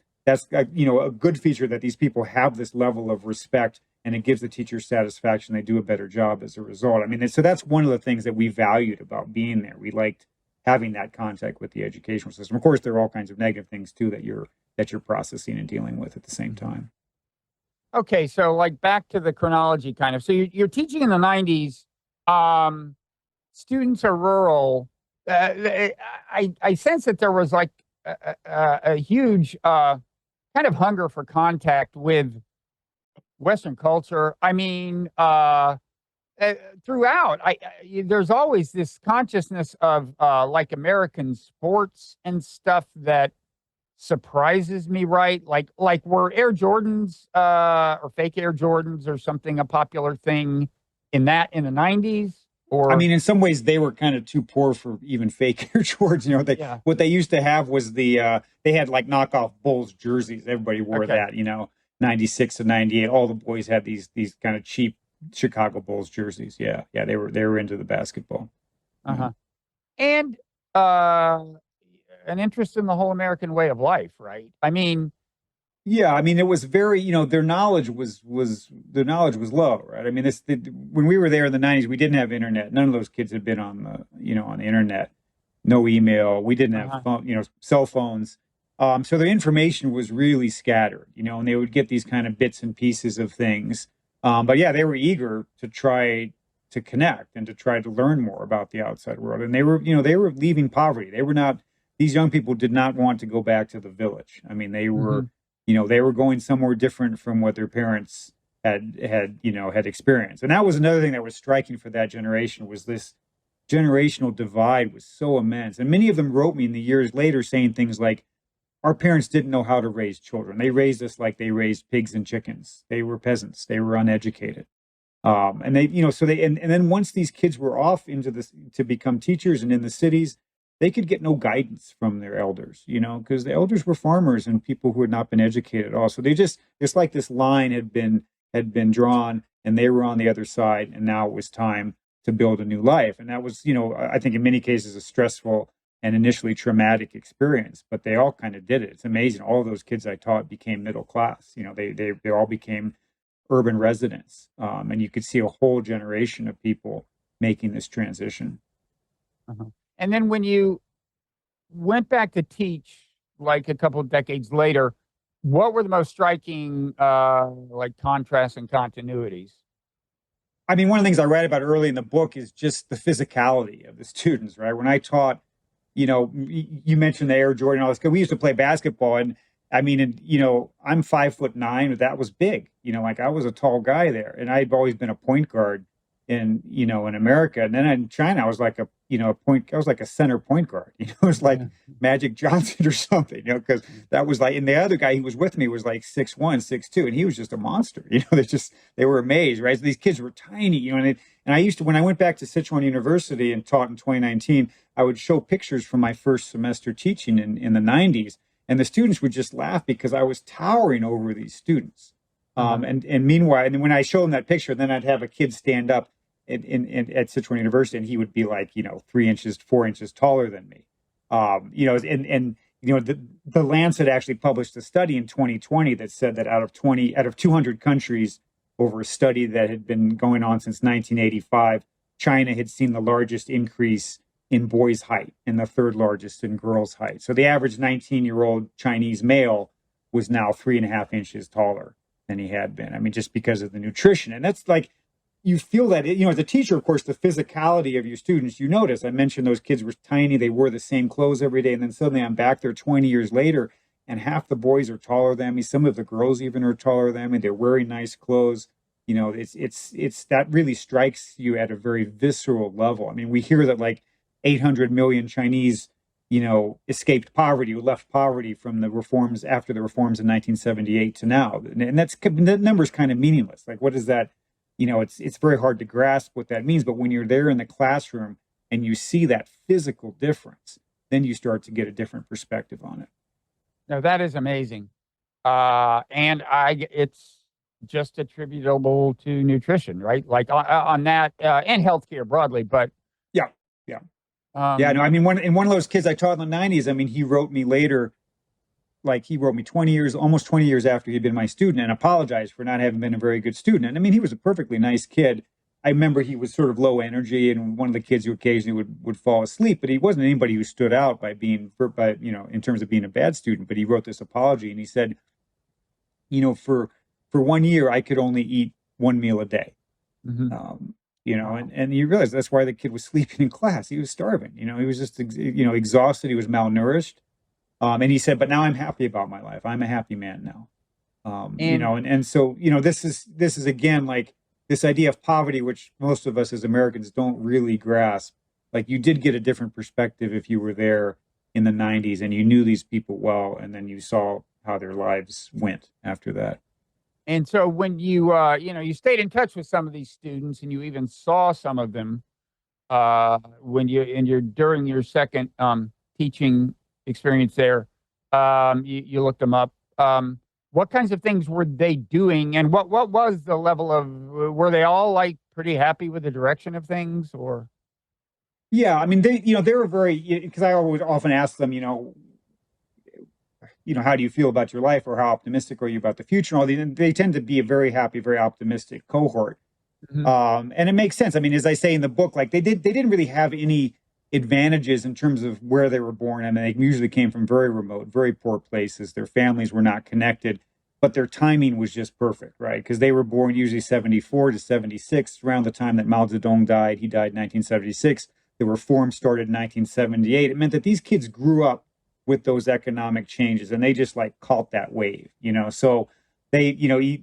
S3: a good feature, that these people have this level of respect, and it gives the teachers satisfaction. They do a better job as a result. I mean, so that's one of the things that we valued about being there. We liked having that contact with the educational system. Of course, there are all kinds of negative things too that you're processing and dealing with at the same time.
S2: Okay, so like back to the chronology kind of. So you're teaching in the 90s. Students are rural. I sense that there was like a huge kind of hunger for contact with Western culture. I mean, throughout, there's always this consciousness of like American sports and stuff that surprises me, right? Like were Air Jordans or fake Air Jordans or something a popular thing in the 90s? Or,
S3: I mean, in some ways they were kind of too poor for even fake Air Jordans. What they used to have was they had like knockoff Bulls jerseys. Everybody wore that, 96 to 98. All the boys had these kind of cheap Chicago Bulls jerseys. Yeah, they were into the basketball.
S2: And an interest in the whole American way of life, right? I mean,
S3: it was very, their knowledge was low, right? I mean, when we were there in the 90s, we didn't have internet. None of those kids had been on the internet. No email. We didn't have cell phones. So the information was really scattered, and they would get these kind of bits and pieces of things. But yeah, they were eager to try to connect and to try to learn more about the outside world. And they were leaving poverty. These young people did not want to go back to the village. I mean, they were, they were going somewhere different from what their parents had experienced. And that was another thing that was striking for that generation, was this generational divide was so immense. And many of them wrote me in the years later saying things like, our parents didn't know how to raise children. They raised us like they raised pigs and chickens. They were peasants. They were uneducated. And they, and then once these kids were off into this to become teachers and in the cities, they could get no guidance from their elders, because the elders were farmers and people who had not been educated at all. So it's like this line had been drawn, and they were on the other side, and now it was time to build a new life. And that was, I think in many cases a stressful and initially traumatic experience, but they all kind of did it. It's amazing. All of those kids I taught became middle class. They all became urban residents, and you could see a whole generation of people making this transition.
S2: Uh-huh. And then when you went back to teach, like a couple of decades later, what were the most striking, like contrasts and continuities?
S3: I mean, one of the things I write about early in the book is just the physicality of the students, right? When I taught, you mentioned the Air Jordan, all this. We used to play basketball, and I mean, I'm 5'9", but that was big. Like I was a tall guy there, and I'd always been a point guard in America. And then in China, I was like I was like a center point guard. It was like Magic Johnson or something, because that was like, and the other guy he was with me was like 6'1", 6'2", and he was just a monster. They were amazed, right? So these kids were tiny, and I used to, when I went back to Sichuan University and taught in 2019, I would show pictures from my first semester teaching in the 90s, and the students would just laugh because I was towering over these students. And meanwhile, and when I show them that picture, then I'd have a kid stand up at Sichuan University, and he would be like, 3 inches, 4 inches taller than me. The Lancet actually published a study in 2020 that said that out of 200 countries over a study that had been going on since 1985, China had seen the largest increase in boys' height and the third largest in girls' height. So the average 19-year-old Chinese male was now 3.5 inches taller than he had been. I mean, just because of the nutrition. And that's like, you feel that, as a teacher, of course, the physicality of your students, you notice, I mentioned those kids were tiny, they wore the same clothes every day. And then suddenly I'm back there 20 years later, and half the boys are taller than me. Some of the girls even are taller than me. They're wearing nice clothes. It's that really strikes you at a very visceral level. I mean, we hear that like 800 million Chinese, escaped poverty, or left poverty from the reforms, after the reforms in 1978 to now. And that number's kind of meaningless. Like, what is that? It's very hard to grasp what that means. But when you're there in the classroom and you see that physical difference, then you start to get a different perspective on it.
S2: Now, that is amazing. And it's just attributable to nutrition, right? Like on that, and healthcare broadly, but
S3: yeah. I mean, one of those kids I taught in the 90s, I mean, he wrote me later, like he wrote me almost 20 years after he'd been my student, and apologized for not having been a very good student. And I mean, he was a perfectly nice kid. I remember he was sort of low energy, and one of the kids who occasionally would fall asleep, but he wasn't anybody who stood out in terms of being a bad student. But he wrote this apology, and he said, for 1 year, I could only eat one meal a day.
S2: Mm-hmm.
S3: And you realize that's why the kid was sleeping in class. He was starving. He was just, exhausted. He was malnourished. And he said, but now I'm happy about my life. I'm a happy man now. So, this is again, like this idea of poverty, which most of us as Americans don't really grasp. Like, you did get a different perspective if you were there in the 90s and you knew these people well, and then you saw how their lives went after that.
S2: And so when you, you stayed in touch with some of these students, and you even saw some of them during your second teaching experience there, you looked them up. What kinds of things were they doing, and what was the level of? Were they all like pretty happy with the direction of things, or?
S3: Yeah, I mean, they were very, because I always often ask them, how do you feel about your life, or how optimistic are you about the future? And all they tend to be a very happy, very optimistic cohort. Mm-hmm. And it makes sense. I mean, as I say in the book, like they didn't really have any advantages in terms of where they were born. I mean, they usually came from very remote, very poor places. Their families were not connected, but their timing was just perfect, right? Because they were born usually 74 to 76, around the time that Mao Zedong died. He died in 1976. The reform started in 1978. It meant that these kids grew up with those economic changes, and they just like caught that wave, so they,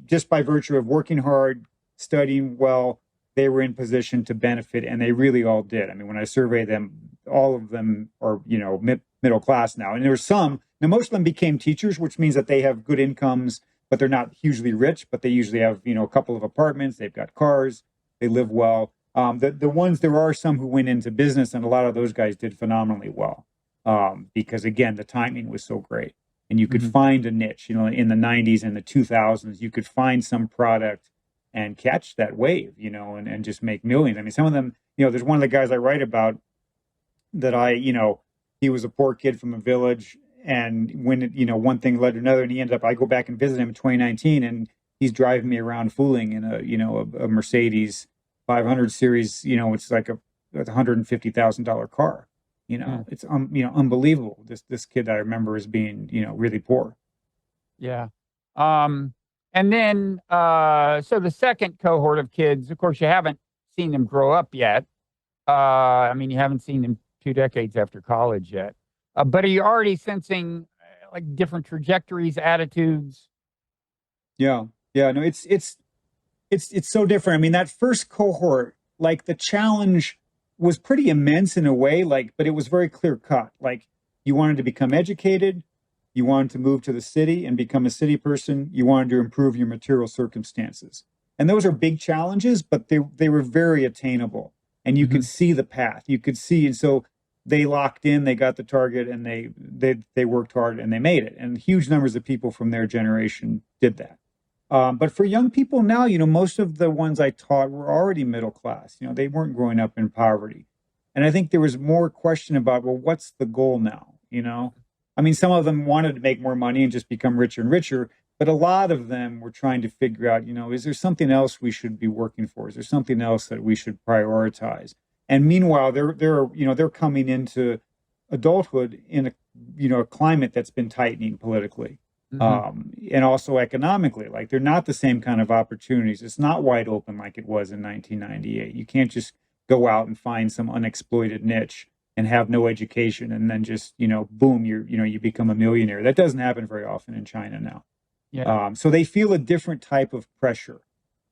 S3: just by virtue of working hard, studying well, they were in position to benefit, and they really all did. I mean, when I survey them, all of them are, middle class now. And there were most of them became teachers, which means that they have good incomes, but they're not hugely rich, but they usually have, a couple of apartments, they've got cars, they live well. There are some who went into business, and a lot of those guys did phenomenally well. Because again, the timing was so great, and you could find a niche, in the 90s and the 2000s, you could find some product and catch that wave, and just make millions. I mean, some of them, there's one of the guys I write about that he was a poor kid from a village, and when one thing led to another, and he ended up, I go back and visit him in 2019, and he's driving me around fooling in a Mercedes 500 series, it's like a $150,000 car. It's unbelievable. This kid I remember as being, really poor.
S2: Yeah. And then, so the second cohort of kids, of course, you haven't seen them grow up yet. I mean, you haven't seen them 2 decades after college yet. But are you already sensing like different trajectories, attitudes?
S3: Yeah. Yeah. No, it's so different. I mean, that first cohort, like the challenge was pretty immense in a way, but it was very clear cut. Like you wanted to become educated. You wanted to move to the city and become a city person. You wanted to improve your material circumstances. And those are big challenges, but they were very attainable. And you could see the path. You could see. And so they locked in, they got the target, and they worked hard and they made it. And huge numbers of people from their generation did that. But for young people now, most of the ones I taught were already middle class. They weren't growing up in poverty. And I think there was more question about, well, what's the goal now? I mean, some of them wanted to make more money and just become richer and richer, but a lot of them were trying to figure out, is there something else we should be working for? Is there something else that we should prioritize? And meanwhile, they're coming into adulthood in a climate that's been tightening politically, and also economically. Like they're not the same kind of opportunities. It's not wide open like it was in 1998. You can't just go out and find some unexploited niche and have no education and then just, boom, you become a millionaire. That doesn't happen very often in China now.
S2: Yeah.
S3: So they feel a different type of pressure.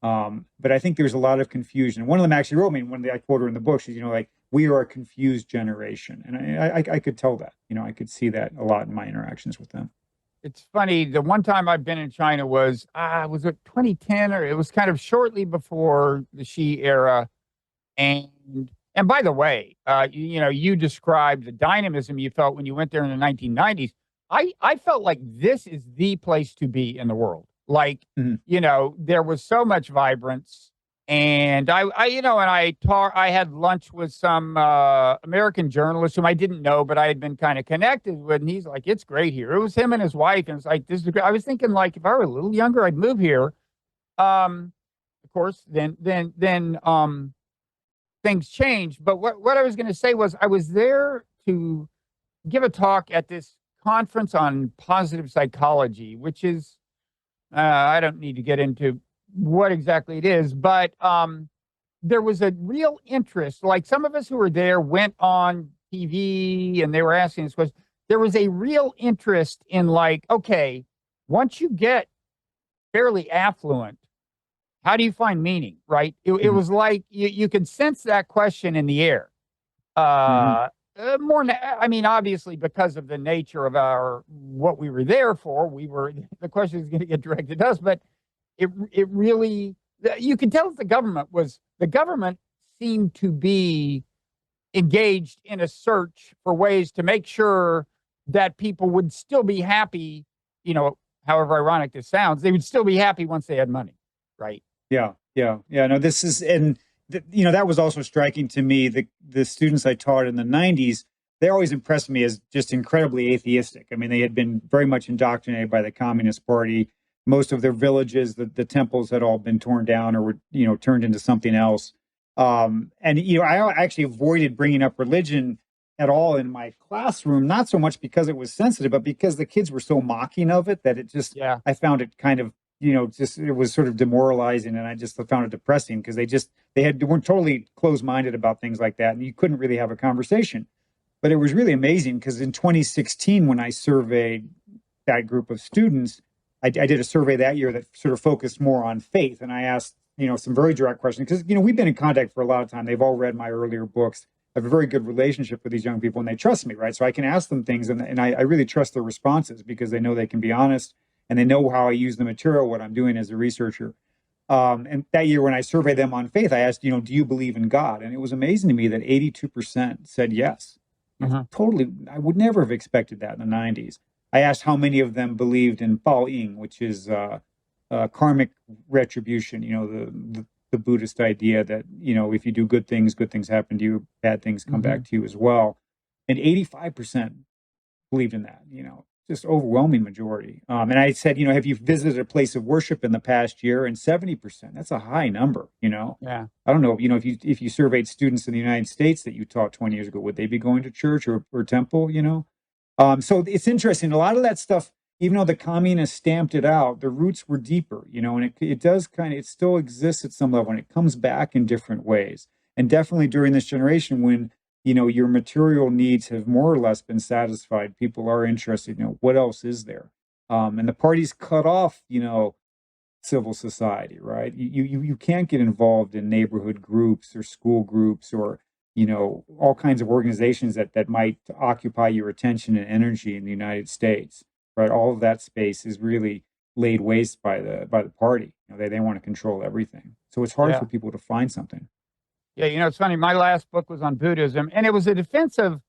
S3: But I think there's a lot of confusion. One of them actually wrote me, when I quote her in the book, she's, we are a confused generation. And I could tell that, I could see that a lot in my interactions with them.
S2: It's funny. The one time I've been in China was it 2010, or it was kind of shortly before the Xi era. And by the way, you described the dynamism you felt when you went there in the 1990s. I felt like this is the place to be in the world. Like, there was so much vibrance. And I had lunch with some American journalist whom I didn't know, but I had been kind of connected with. And he's like, it's great here. It was him and his wife. And it's like, this is great. I was thinking, like, if I were a little younger, I'd move here. Of course, then things changed. But what I was going to say was I was there to give a talk at this conference on positive psychology, which is, I don't need to get into what exactly it is, but there was a real interest. Like some of us who were there went on TV and they were asking this question. There was a real interest in like, okay, once you get fairly affluent, how do you find meaning, right? It was like you could sense that question in the air. Obviously, because of the nature of what we were there for, the question is going to get directed to us, but it really, you can tell that the government seemed to be engaged in a search for ways to make sure that people would still be happy, however ironic this sounds, they would still be happy once they had money, right?
S3: Yeah. No, this is, and that was also striking to me. The students I taught in the 90s, they always impressed me as just incredibly atheistic. I mean, they had been very much indoctrinated by the Communist Party. Most of their villages, the temples had all been torn down or were, turned into something else. I actually avoided bringing up religion at all in my classroom, not so much because it was sensitive, but because the kids were so mocking of it that it just, I found it kind of, it was sort of demoralizing, and I just found it depressing because they weren't totally closed-minded about things like that, and you couldn't really have a conversation. But it was really amazing because in 2016, when I surveyed that group of students, I did a survey that year that sort of focused more on faith, and I asked, some very direct questions because, we've been in contact for a lot of time. They've all read my earlier books. I have a very good relationship with these young people, and they trust me, right? So I can ask them things, and I really trust their responses because they know they can be honest. And they know how I use the material, what I'm doing as a researcher. And that year when I surveyed them on faith, I asked, do you believe in God? And it was amazing to me that 82% said yes. Totally, I would never have expected that in the 90s. I asked how many of them believed in Bao Ying, which is karmic retribution, the Buddhist idea that, if you do good things happen to you, bad things come back to you as well. And 85% believed in that, just overwhelming majority. And I said, have you visited a place of worship in the past year? And 70%, that's a high number,
S2: Yeah.
S3: I don't know, if you surveyed students in the United States that you taught 20 years ago, would they be going to church or temple, So it's interesting. A lot of that stuff, even though the communists stamped it out, the roots were deeper, and it does it still exists at some level, and it comes back in different ways. And definitely during this generation, when, your material needs have more or less been satisfied, people are interested, what else is there? And the party's cut off, civil society, right? You can't get involved in neighborhood groups or school groups or, all kinds of organizations that might occupy your attention and energy in the United States. Right, all of that space is really laid waste by the party. They want to control everything, so it's hard for people to find something.
S2: Yeah, it's funny. My last book was on Buddhism, and it was a defense of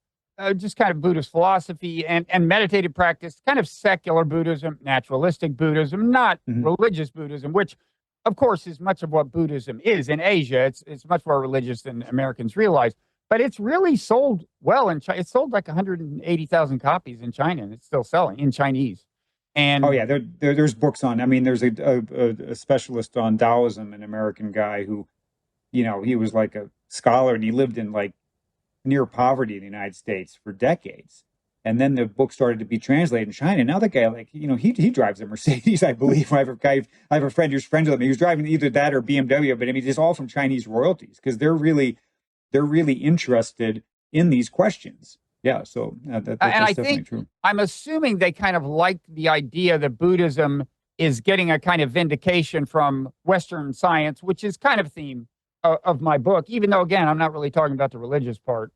S2: just kind of Buddhist philosophy and meditative practice, kind of secular Buddhism, naturalistic Buddhism, not religious Buddhism, which, of course, is much of what Buddhism is in Asia. It's much more religious than Americans realize. But it's really sold well in China. It sold like 180,000 copies in China, and it's still selling in Chinese. And
S3: there's books on. I mean, there's a specialist on Taoism, an American guy who, he was like a scholar, and he lived in like near poverty in the United States for decades. And then the book started to be translated in China. Now the guy, he drives a Mercedes, I believe. I have a friend who's friends with him. He was driving either that or BMW, but I mean, it's all from Chinese royalties because they're really interested in these questions. Yeah, so that's definitely true.
S2: I'm assuming they kind of like the idea that Buddhism is getting a kind of vindication from Western science, which is kind of theme of my book, even though, again, I'm not really talking about the religious part.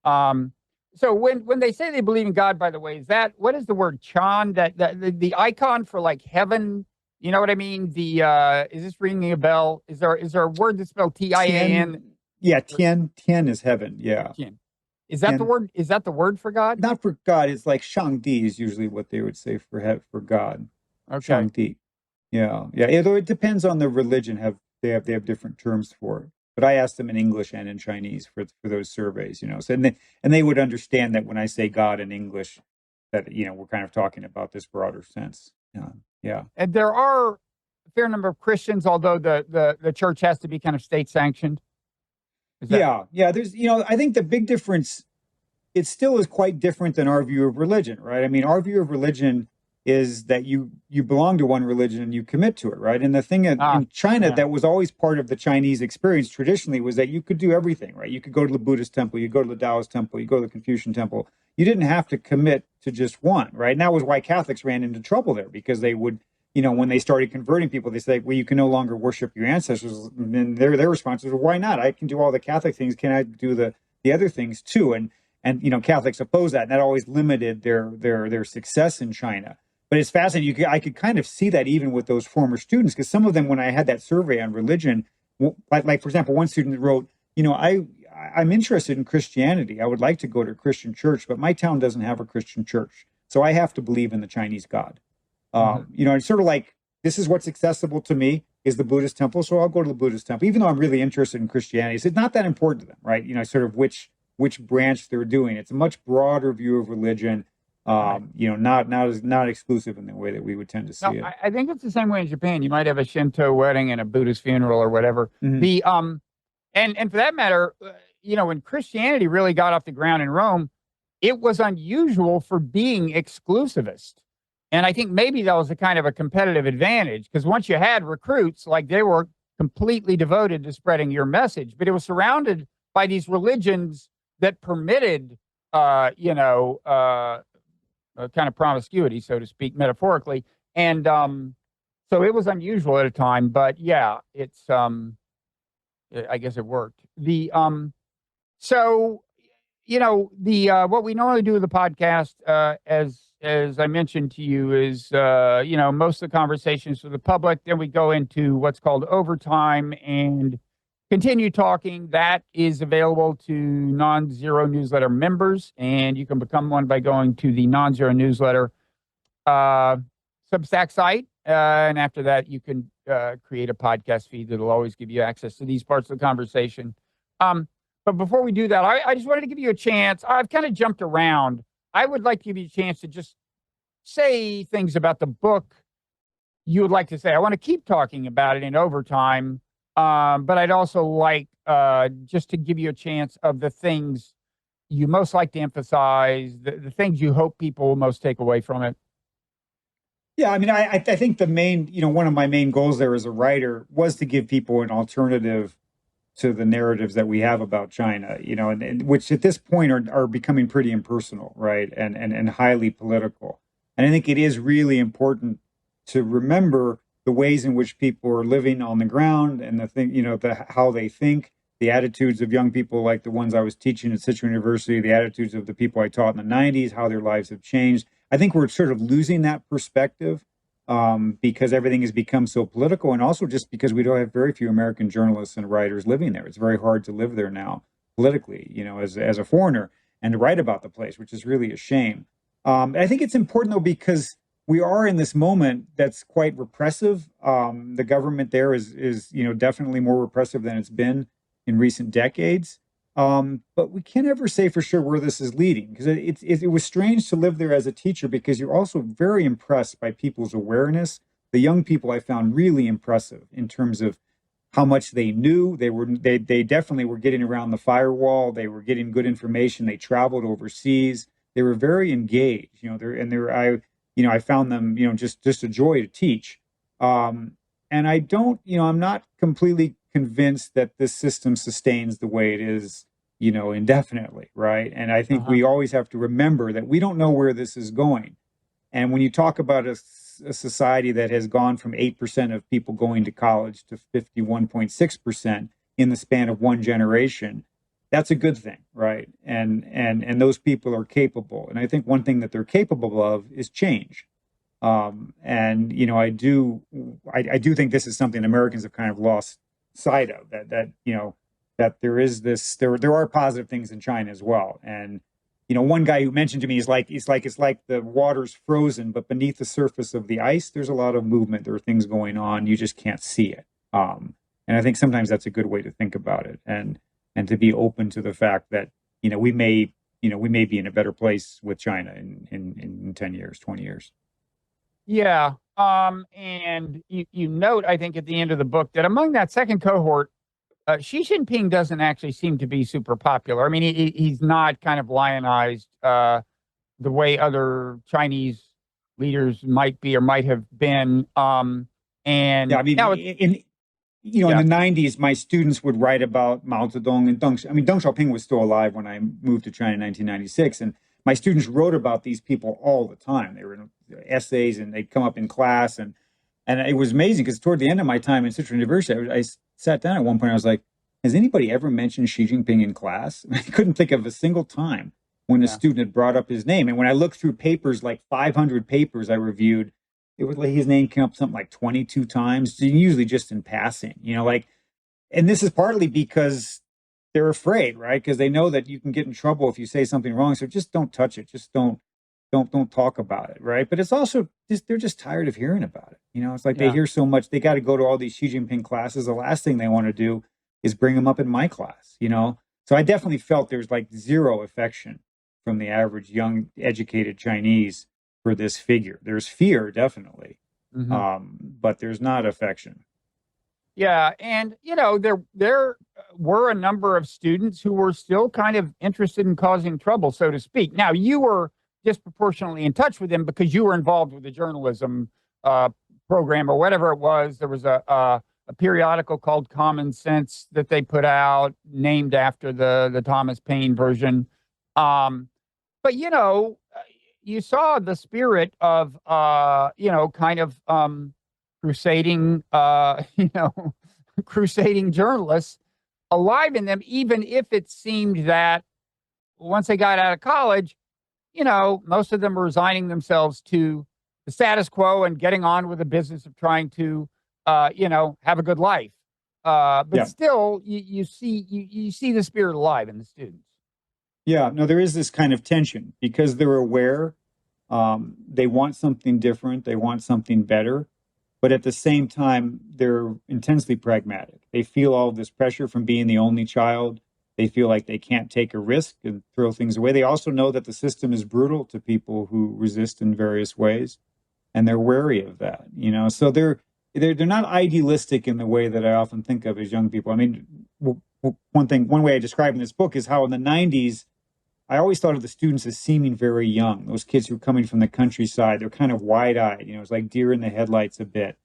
S2: So when they say they believe in God, by the way, what is the word Chan? The icon for like heaven? You know what I mean? Is this ringing a bell? Is there a word that's spelled Tian?
S3: Yeah, Tian is heaven. Yeah.
S2: Tian. Is that the word? Is that the word for God?
S3: Not for God. It's like Shangdi is usually what they would say for God.
S2: Okay.
S3: Shangdi. Yeah. Although it depends on the religion. They have different terms for it. But I asked them in English and in Chinese for those surveys. So and they would understand that when I say God in English, that we're kind of talking about this broader sense. Yeah.
S2: And there are a fair number of Christians, although the church has to be kind of state sanctioned.
S3: Yeah. There's, I think the big difference, it still is quite different than our view of religion, right? I mean, our view of religion is that you belong to one religion and you commit to it, right? And the thing in China that was always part of the Chinese experience traditionally was that you could do everything, right? You could go to the Buddhist temple, you go to the Taoist temple, you go to the Confucian temple. You didn't have to commit to just one, right? And that was why Catholics ran into trouble there, because they would, when they started converting people, they said, well, you can no longer worship your ancestors. And their response was, well, why not? I can do all the Catholic things. Can I do the other things too? And Catholics opposed that, and that always limited their success in China. But it's fascinating. I could kind of see that even with those former students, because some of them, when I had that survey on religion, like for example, one student wrote, I'm interested in Christianity. I would like to go to a Christian church, but my town doesn't have a Christian church, so I have to believe in the Chinese God. It's sort of like, this is what's accessible to me is the Buddhist temple, so I'll go to the Buddhist temple, even though I'm really interested in Christianity. So it's not that important to them, right? Sort of which branch they're doing. It's a much broader view of religion. Not exclusive in the way that we would tend to see it.
S2: I think it's the same way in Japan. You might have a Shinto wedding and a Buddhist funeral or whatever. And for that matter, when Christianity really got off the ground in Rome, it was unusual for being exclusivist. And I think maybe that was a kind of a competitive advantage, because once you had recruits, like, they were completely devoted to spreading your message, but it was surrounded by these religions that permitted, kind of promiscuity, so to speak, metaphorically. And so it was unusual at a time, but yeah, it's, I guess it worked. What we normally do with the podcast, as I mentioned to you, is, most of the conversations with the public, then we go into what's called overtime and continue talking. That is available to Nonzero newsletter members, and you can become one by going to the Nonzero newsletter. So Substack site. And after that, you can create a podcast feed that'll always give you access to these parts of the conversation. But before we do that, I just wanted to give you a chance. I've kind of jumped around. I would like to give you a chance to just say things about the book you would like to say. I want to keep talking about it in overtime, but I'd also like just to give you a chance of the things you most like to emphasize, the things you hope people will most take away from it.
S3: Yeah, I mean, I think the main, one of my main goals there as a writer was to give people an alternative to the narratives that we have about China, and which at this point are becoming pretty impersonal, right, and highly political. And I think it is really important to remember the ways in which people are living on the ground and how they think, the attitudes of young people like the ones I was teaching at Sichuan University, the attitudes of the people I taught in the 90s, how their lives have changed. I think we're sort of losing that perspective because everything has become so political, and also just because we don't have very few American journalists and writers living there. It's very hard to live there now politically, as a foreigner, and to write about the place, which is really a shame. I think it's important, though, because we are in this moment that's quite repressive. The government there is definitely more repressive than it's been in recent decades. But we can't ever say for sure where this is leading, because it was strange to live there as a teacher, because you're also very impressed by people's awareness. The young people I found really impressive in terms of how much they knew. They definitely were getting around the firewall. They were getting good information. They traveled overseas. They were very engaged. I found them just a joy to teach. And I'm not completely convinced that this system sustains the way it is, indefinitely, right? And I think we always have to remember that we don't know where this is going. And when you talk about a society that has gone from 8% of people going to college to 51.6% in the span of one generation, that's a good thing, right? And those people are capable. And I think one thing that they're capable of is change. I do think this is something Americans have kind of lost sight of, that there are positive things in China as well. And one guy who mentioned to me it's like the water's frozen, but beneath the surface of the ice there's a lot of movement. There are things going on, you just can't see it. And I think sometimes that's a good way to think about it, and to be open to the fact that we may be in a better place with China in 10 years, 20 years.
S2: Yeah. And you note, I think, at the end of the book that among that second cohort, Xi Jinping doesn't actually seem to be super popular. I mean, he's not kind of lionized the way other Chinese leaders might be or might have been. And
S3: yeah, I mean,
S2: now
S3: in the 90s, my students would write about Mao Zedong and Deng Xiaoping was still alive when I moved to China in 1996, and my students wrote about these people all the time. They were in essays, and they'd come up in class, and it was amazing because toward the end of my time in Sichuan University, I sat down at one point. I was like, "Has anybody ever mentioned Xi Jinping in class?" I couldn't think of a single time when a student had brought up his name. And when I looked through papers, like 500 papers I reviewed, it was like his name came up something like 22 times, usually just in passing. And this is partly because they're afraid, right? Because they know that you can get in trouble if you say something wrong. So just don't touch it. Just don't talk about it, right? But it's also they're just tired of hearing about it. It's like they hear so much. They got to go to all these Xi Jinping classes. The last thing they want to do is bring them up in my class. So I definitely felt there's like zero affection from the average young educated Chinese for this figure. There's fear, definitely, but there's not affection.
S2: Yeah, and there were a number of students who were still kind of interested in causing trouble, so to speak. Now, you were disproportionately in touch with them because you were involved with the journalism program or whatever it was. There was a periodical called Common Sense that they put out, named after the Thomas Paine version. But you saw the spirit of kind of crusading, crusading journalists alive in them, even if it seemed that once they got out of college, most of them were resigning themselves to the status quo and getting on with the business of trying to, have a good life. But still, you see the spirit alive in the students.
S3: Yeah, no, there is this kind of tension because they're aware They want something different. They want something better. But at the same time, they're intensely pragmatic. They feel all this pressure from being the only child. They feel like they can't take a risk and throw things away. They also know that the system is brutal to people who resist in various ways, and they're wary of that. So they're not idealistic in the way that I often think of as young people. I mean, one way I describe in this book is how in the 90s, I always thought of the students as seeming very young. Those kids who were coming from the countryside, they're kind of wide-eyed. It's like deer in the headlights a bit.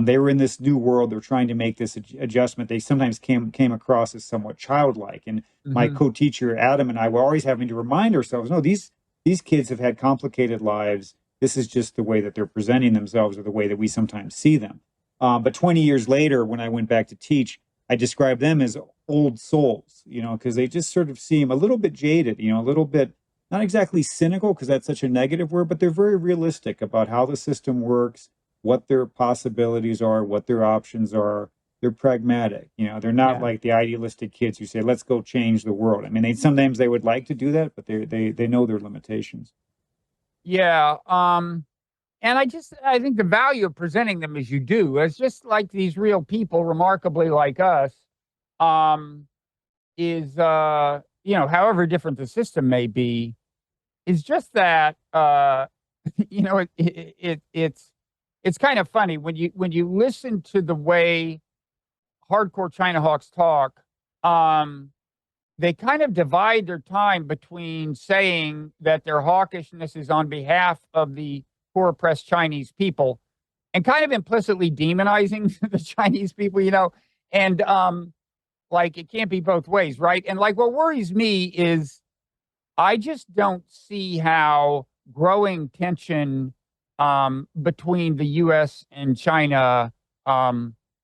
S3: They were in this new world. They're trying to make this adjustment. They sometimes came across as somewhat childlike. And my co-teacher Adam and I were always having to remind ourselves, no, these kids have had complicated lives. This is just the way that they're presenting themselves, or the way that we sometimes see them. But 20 years later, when I went back to teach, I describe them as old souls, because they just sort of seem a little bit jaded, a little bit, not exactly cynical, because that's such a negative word, but they're very realistic about how the system works, what their possibilities are, what their options are. They're pragmatic. They're not like the idealistic kids who say, let's go change the world. I mean, sometimes they would like to do that, but they know their limitations.
S2: Yeah. And I think the value of presenting them as you do, as just like these real people, remarkably like us, is, however different the system may be, is just that, it's kind of funny when you listen to the way hardcore China hawks talk. They kind of divide their time between saying that their hawkishness is on behalf of the poor oppressed Chinese people, and kind of implicitly demonizing the Chinese people, and like it can't be both ways, right? And like what worries me is I just don't see how growing tension between the U.S. and China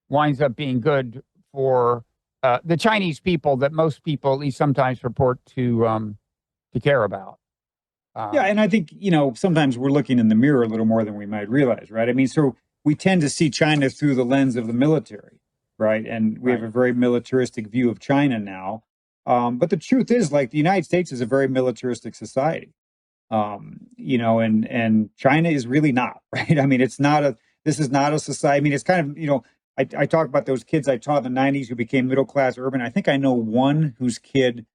S2: winds up being good for the Chinese people that most people at least sometimes purport to care about.
S3: Yeah, and I think, sometimes we're looking in the mirror a little more than we might realize, right? I mean, so we tend to see China through the lens of the military, right? And we have a very militaristic view of China now. But the truth is, like, the United States is a very militaristic society, and China is really not, right? I mean, this is not a society. I mean, it's kind of, I talk about those kids I taught in the 90s who became middle-class urban. I think I know one whose kid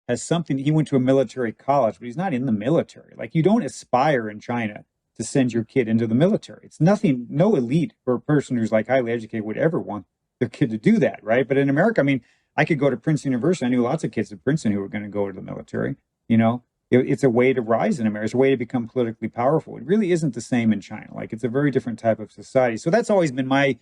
S3: has something. He went to a military college, but he's not in the military. Like, you don't aspire in China to send your kid into the military. It's nothing, no elite or person who's like highly educated would ever want their kid to do that, right? But in America, I mean, I could go to Princeton University. I knew lots of kids at Princeton who were going to go to the military. It's a way to rise in America. It's a way to become politically powerful. It really isn't the same in China. Like, it's a very different type of society. So that's always been my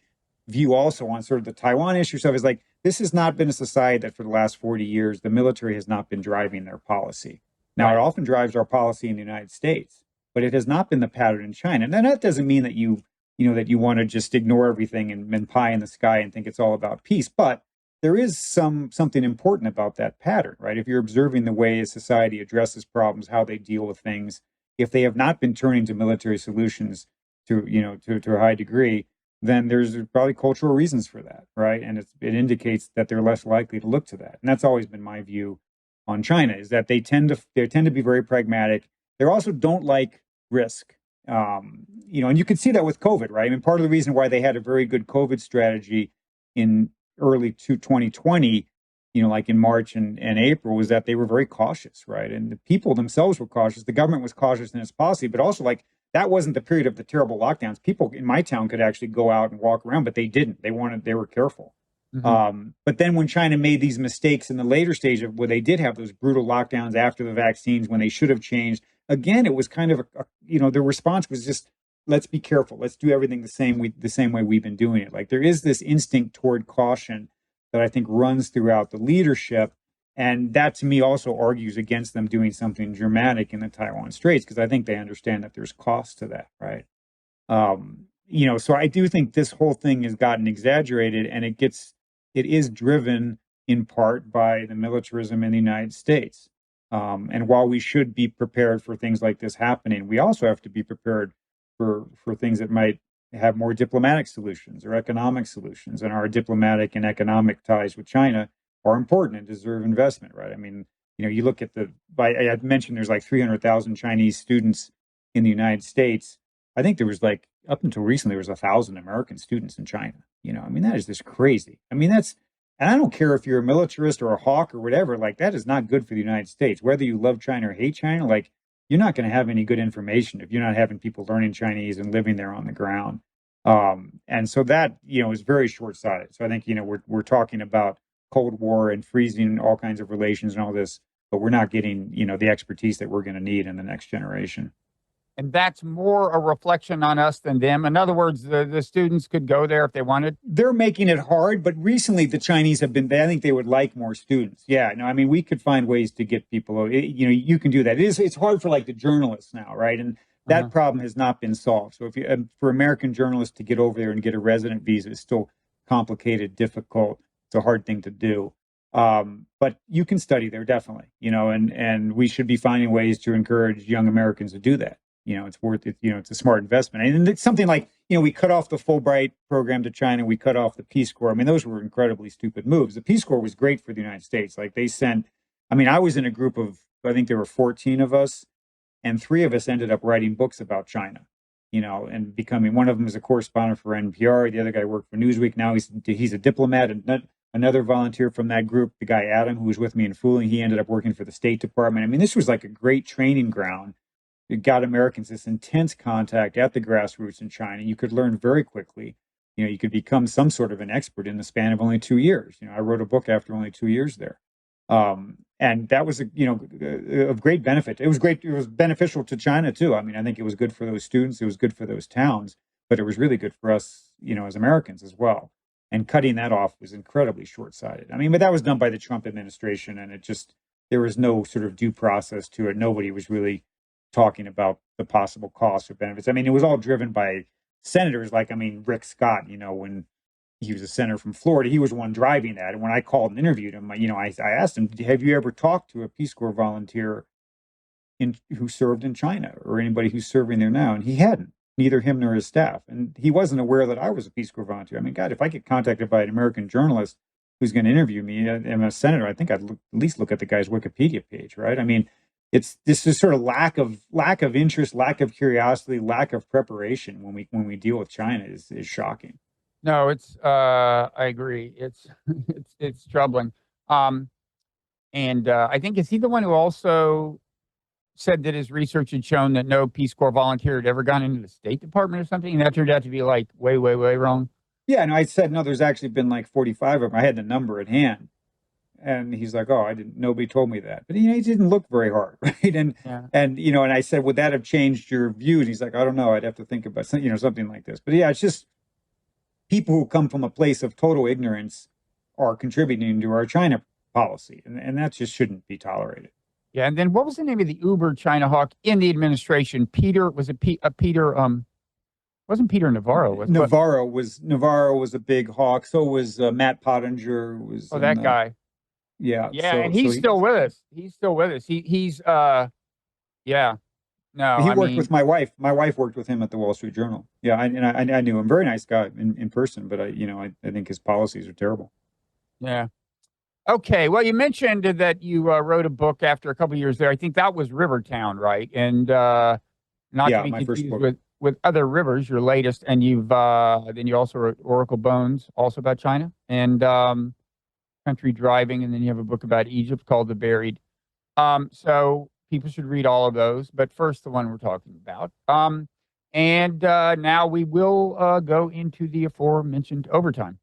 S3: view also on sort of the Taiwan issue stuff, is like, this has not been a society that for the last 40 years, the military has not been driving their policy. Now, It often drives our policy in the United States, but it has not been the pattern in China. And that doesn't mean that you want to just ignore everything and pie in the sky and think it's all about peace. But there is something important about that pattern, right? If you're observing the way a society addresses problems, how they deal with things, if they have not been turning to military solutions to a high degree, then there's probably cultural reasons for that, right? And it indicates that they're less likely to look to that. And that's always been my view on China, is that they tend to be very pragmatic. They also don't like risk. And you could see that with COVID, right? I mean, part of the reason why they had a very good COVID strategy in early 2020, like in March and April, was that they were very cautious, right? And the people themselves were cautious. The government was cautious in its policy, but also, like, that wasn't the period of the terrible lockdowns. People in my town could actually go out and walk around, but they didn't. They were careful. But then when China made these mistakes in the later stage of where they did have those brutal lockdowns after the vaccines, when they should have changed, again, it was kind of, the response was just, let's be careful. Let's do everything the same way we've been doing it. Like, there is this instinct toward caution that I think runs throughout the leadership. And that, to me, also argues against them doing something dramatic in the Taiwan Straits, because I think they understand that there's cost to that, right? So I do think this whole thing has gotten exaggerated, and it is driven in part by the militarism in the United States. And while we should be prepared for things like this happening, we also have to be prepared for things that might have more diplomatic solutions or economic solutions. And our diplomatic and economic ties with China are important and deserve investment, right? I mean, you look at I had mentioned there's like 300,000 Chinese students in the United States, I think there was like up until recently, there was 1,000 American students in China. I mean, that is just crazy. I mean, and I don't care if you're a militarist or a hawk or whatever, like that is not good for the United States. Whether you love China or hate China, like you're not going to have any good information if you're not having people learning Chinese and living there on the ground. And so that, is very short-sighted. So I think, we're talking about Cold War and freezing all kinds of relations and all this, but we're not getting, the expertise that we're going to need in the next generation.
S2: And that's more a reflection on us than them. In other words, the students could go there if they wanted.
S3: They're making it hard, but recently the Chinese have been, I think they would like more students. Yeah, no, I mean, we could find ways to get people, you can do that. It's hard for like the journalists now, right? And that problem has not been solved. So for American journalists to get over there and get a resident visa is still complicated, difficult. It's a hard thing to do. But you can study there definitely, and we should be finding ways to encourage young Americans to do that. It's worth it. It's a smart investment. And it's something like, we cut off the Fulbright program to China. We cut off the Peace Corps. I mean, those were incredibly stupid moves. The Peace Corps was great for the United States. Like I was in a group of, I think there were 14 of us, and 3 of us ended up writing books about China, and becoming, one of them was a correspondent for NPR. The other guy worked for Newsweek. Now he's a diplomat. And another volunteer from that group, the guy Adam, who was with me in Fooling, he ended up working for the State Department. I mean, this was like a great training ground. It got Americans this intense contact at the grassroots in China. You could learn very quickly. You could become some sort of an expert in the span of only 2 years. I wrote a book after only 2 years there. And that was, of great benefit. It was great. It was beneficial to China too. I mean, I think it was good for those students. It was good for those towns, but it was really good for us, as Americans as well. And cutting that off was incredibly short-sighted. I mean, but that was done by the Trump administration, and there was no sort of due process to it. Nobody was really talking about the possible costs or benefits. I mean, it was all driven by senators Rick Scott, when he was a senator from Florida, he was the one driving that. And when I called and interviewed him, I asked him, have you ever talked to a Peace Corps volunteer who served in China or anybody who's serving there now? And he hadn't, neither him nor his staff. And he wasn't aware that I was a Peace Corps volunteer. I mean, God, if I get contacted by an American journalist who's going to interview me and a senator, I think I'd at least look at the guy's Wikipedia page, right? I mean, this is sort of lack of interest, lack of curiosity, lack of preparation when we deal with China is shocking.
S2: No, I agree. It's troubling. And I think, is he the one who also said that his research had shown that no Peace Corps volunteer had ever gone into the State Department or something? And that turned out to be like way, way, way wrong.
S3: Yeah, and I said, no, there's actually been like 45 of them. I had the number at hand. And he's like, oh, nobody told me that. But he didn't look very hard, right? And I said, would that have changed your view? And he's like, I don't know. I'd have to think about something like this. But yeah, it's just people who come from a place of total ignorance are contributing to our China policy, and that just shouldn't be tolerated.
S2: Yeah, and then what was the name of the Uber China hawk in the administration? Peter, was it Peter? Wasn't Peter Navarro?
S3: Navarro was a big hawk. So was Matt Pottinger.
S2: That guy.
S3: Yeah.
S2: Yeah, and he's still with us. He's still with us. Yeah. No,
S3: he worked with my wife. My wife worked with him at the Wall Street Journal. Yeah, I knew him. Very nice guy in person, but I think his policies are terrible.
S2: Yeah. Okay. Well, you mentioned that you wrote a book after a couple of years there. I think that was Rivertown, right? And not to be confused with Other Rivers, your latest. And then you also wrote Oracle Bones, also about China, and Country Driving, and then you have a book about Egypt called The Buried. So people should read all of those, but first the one we're talking about. And now we will go into the aforementioned overtime.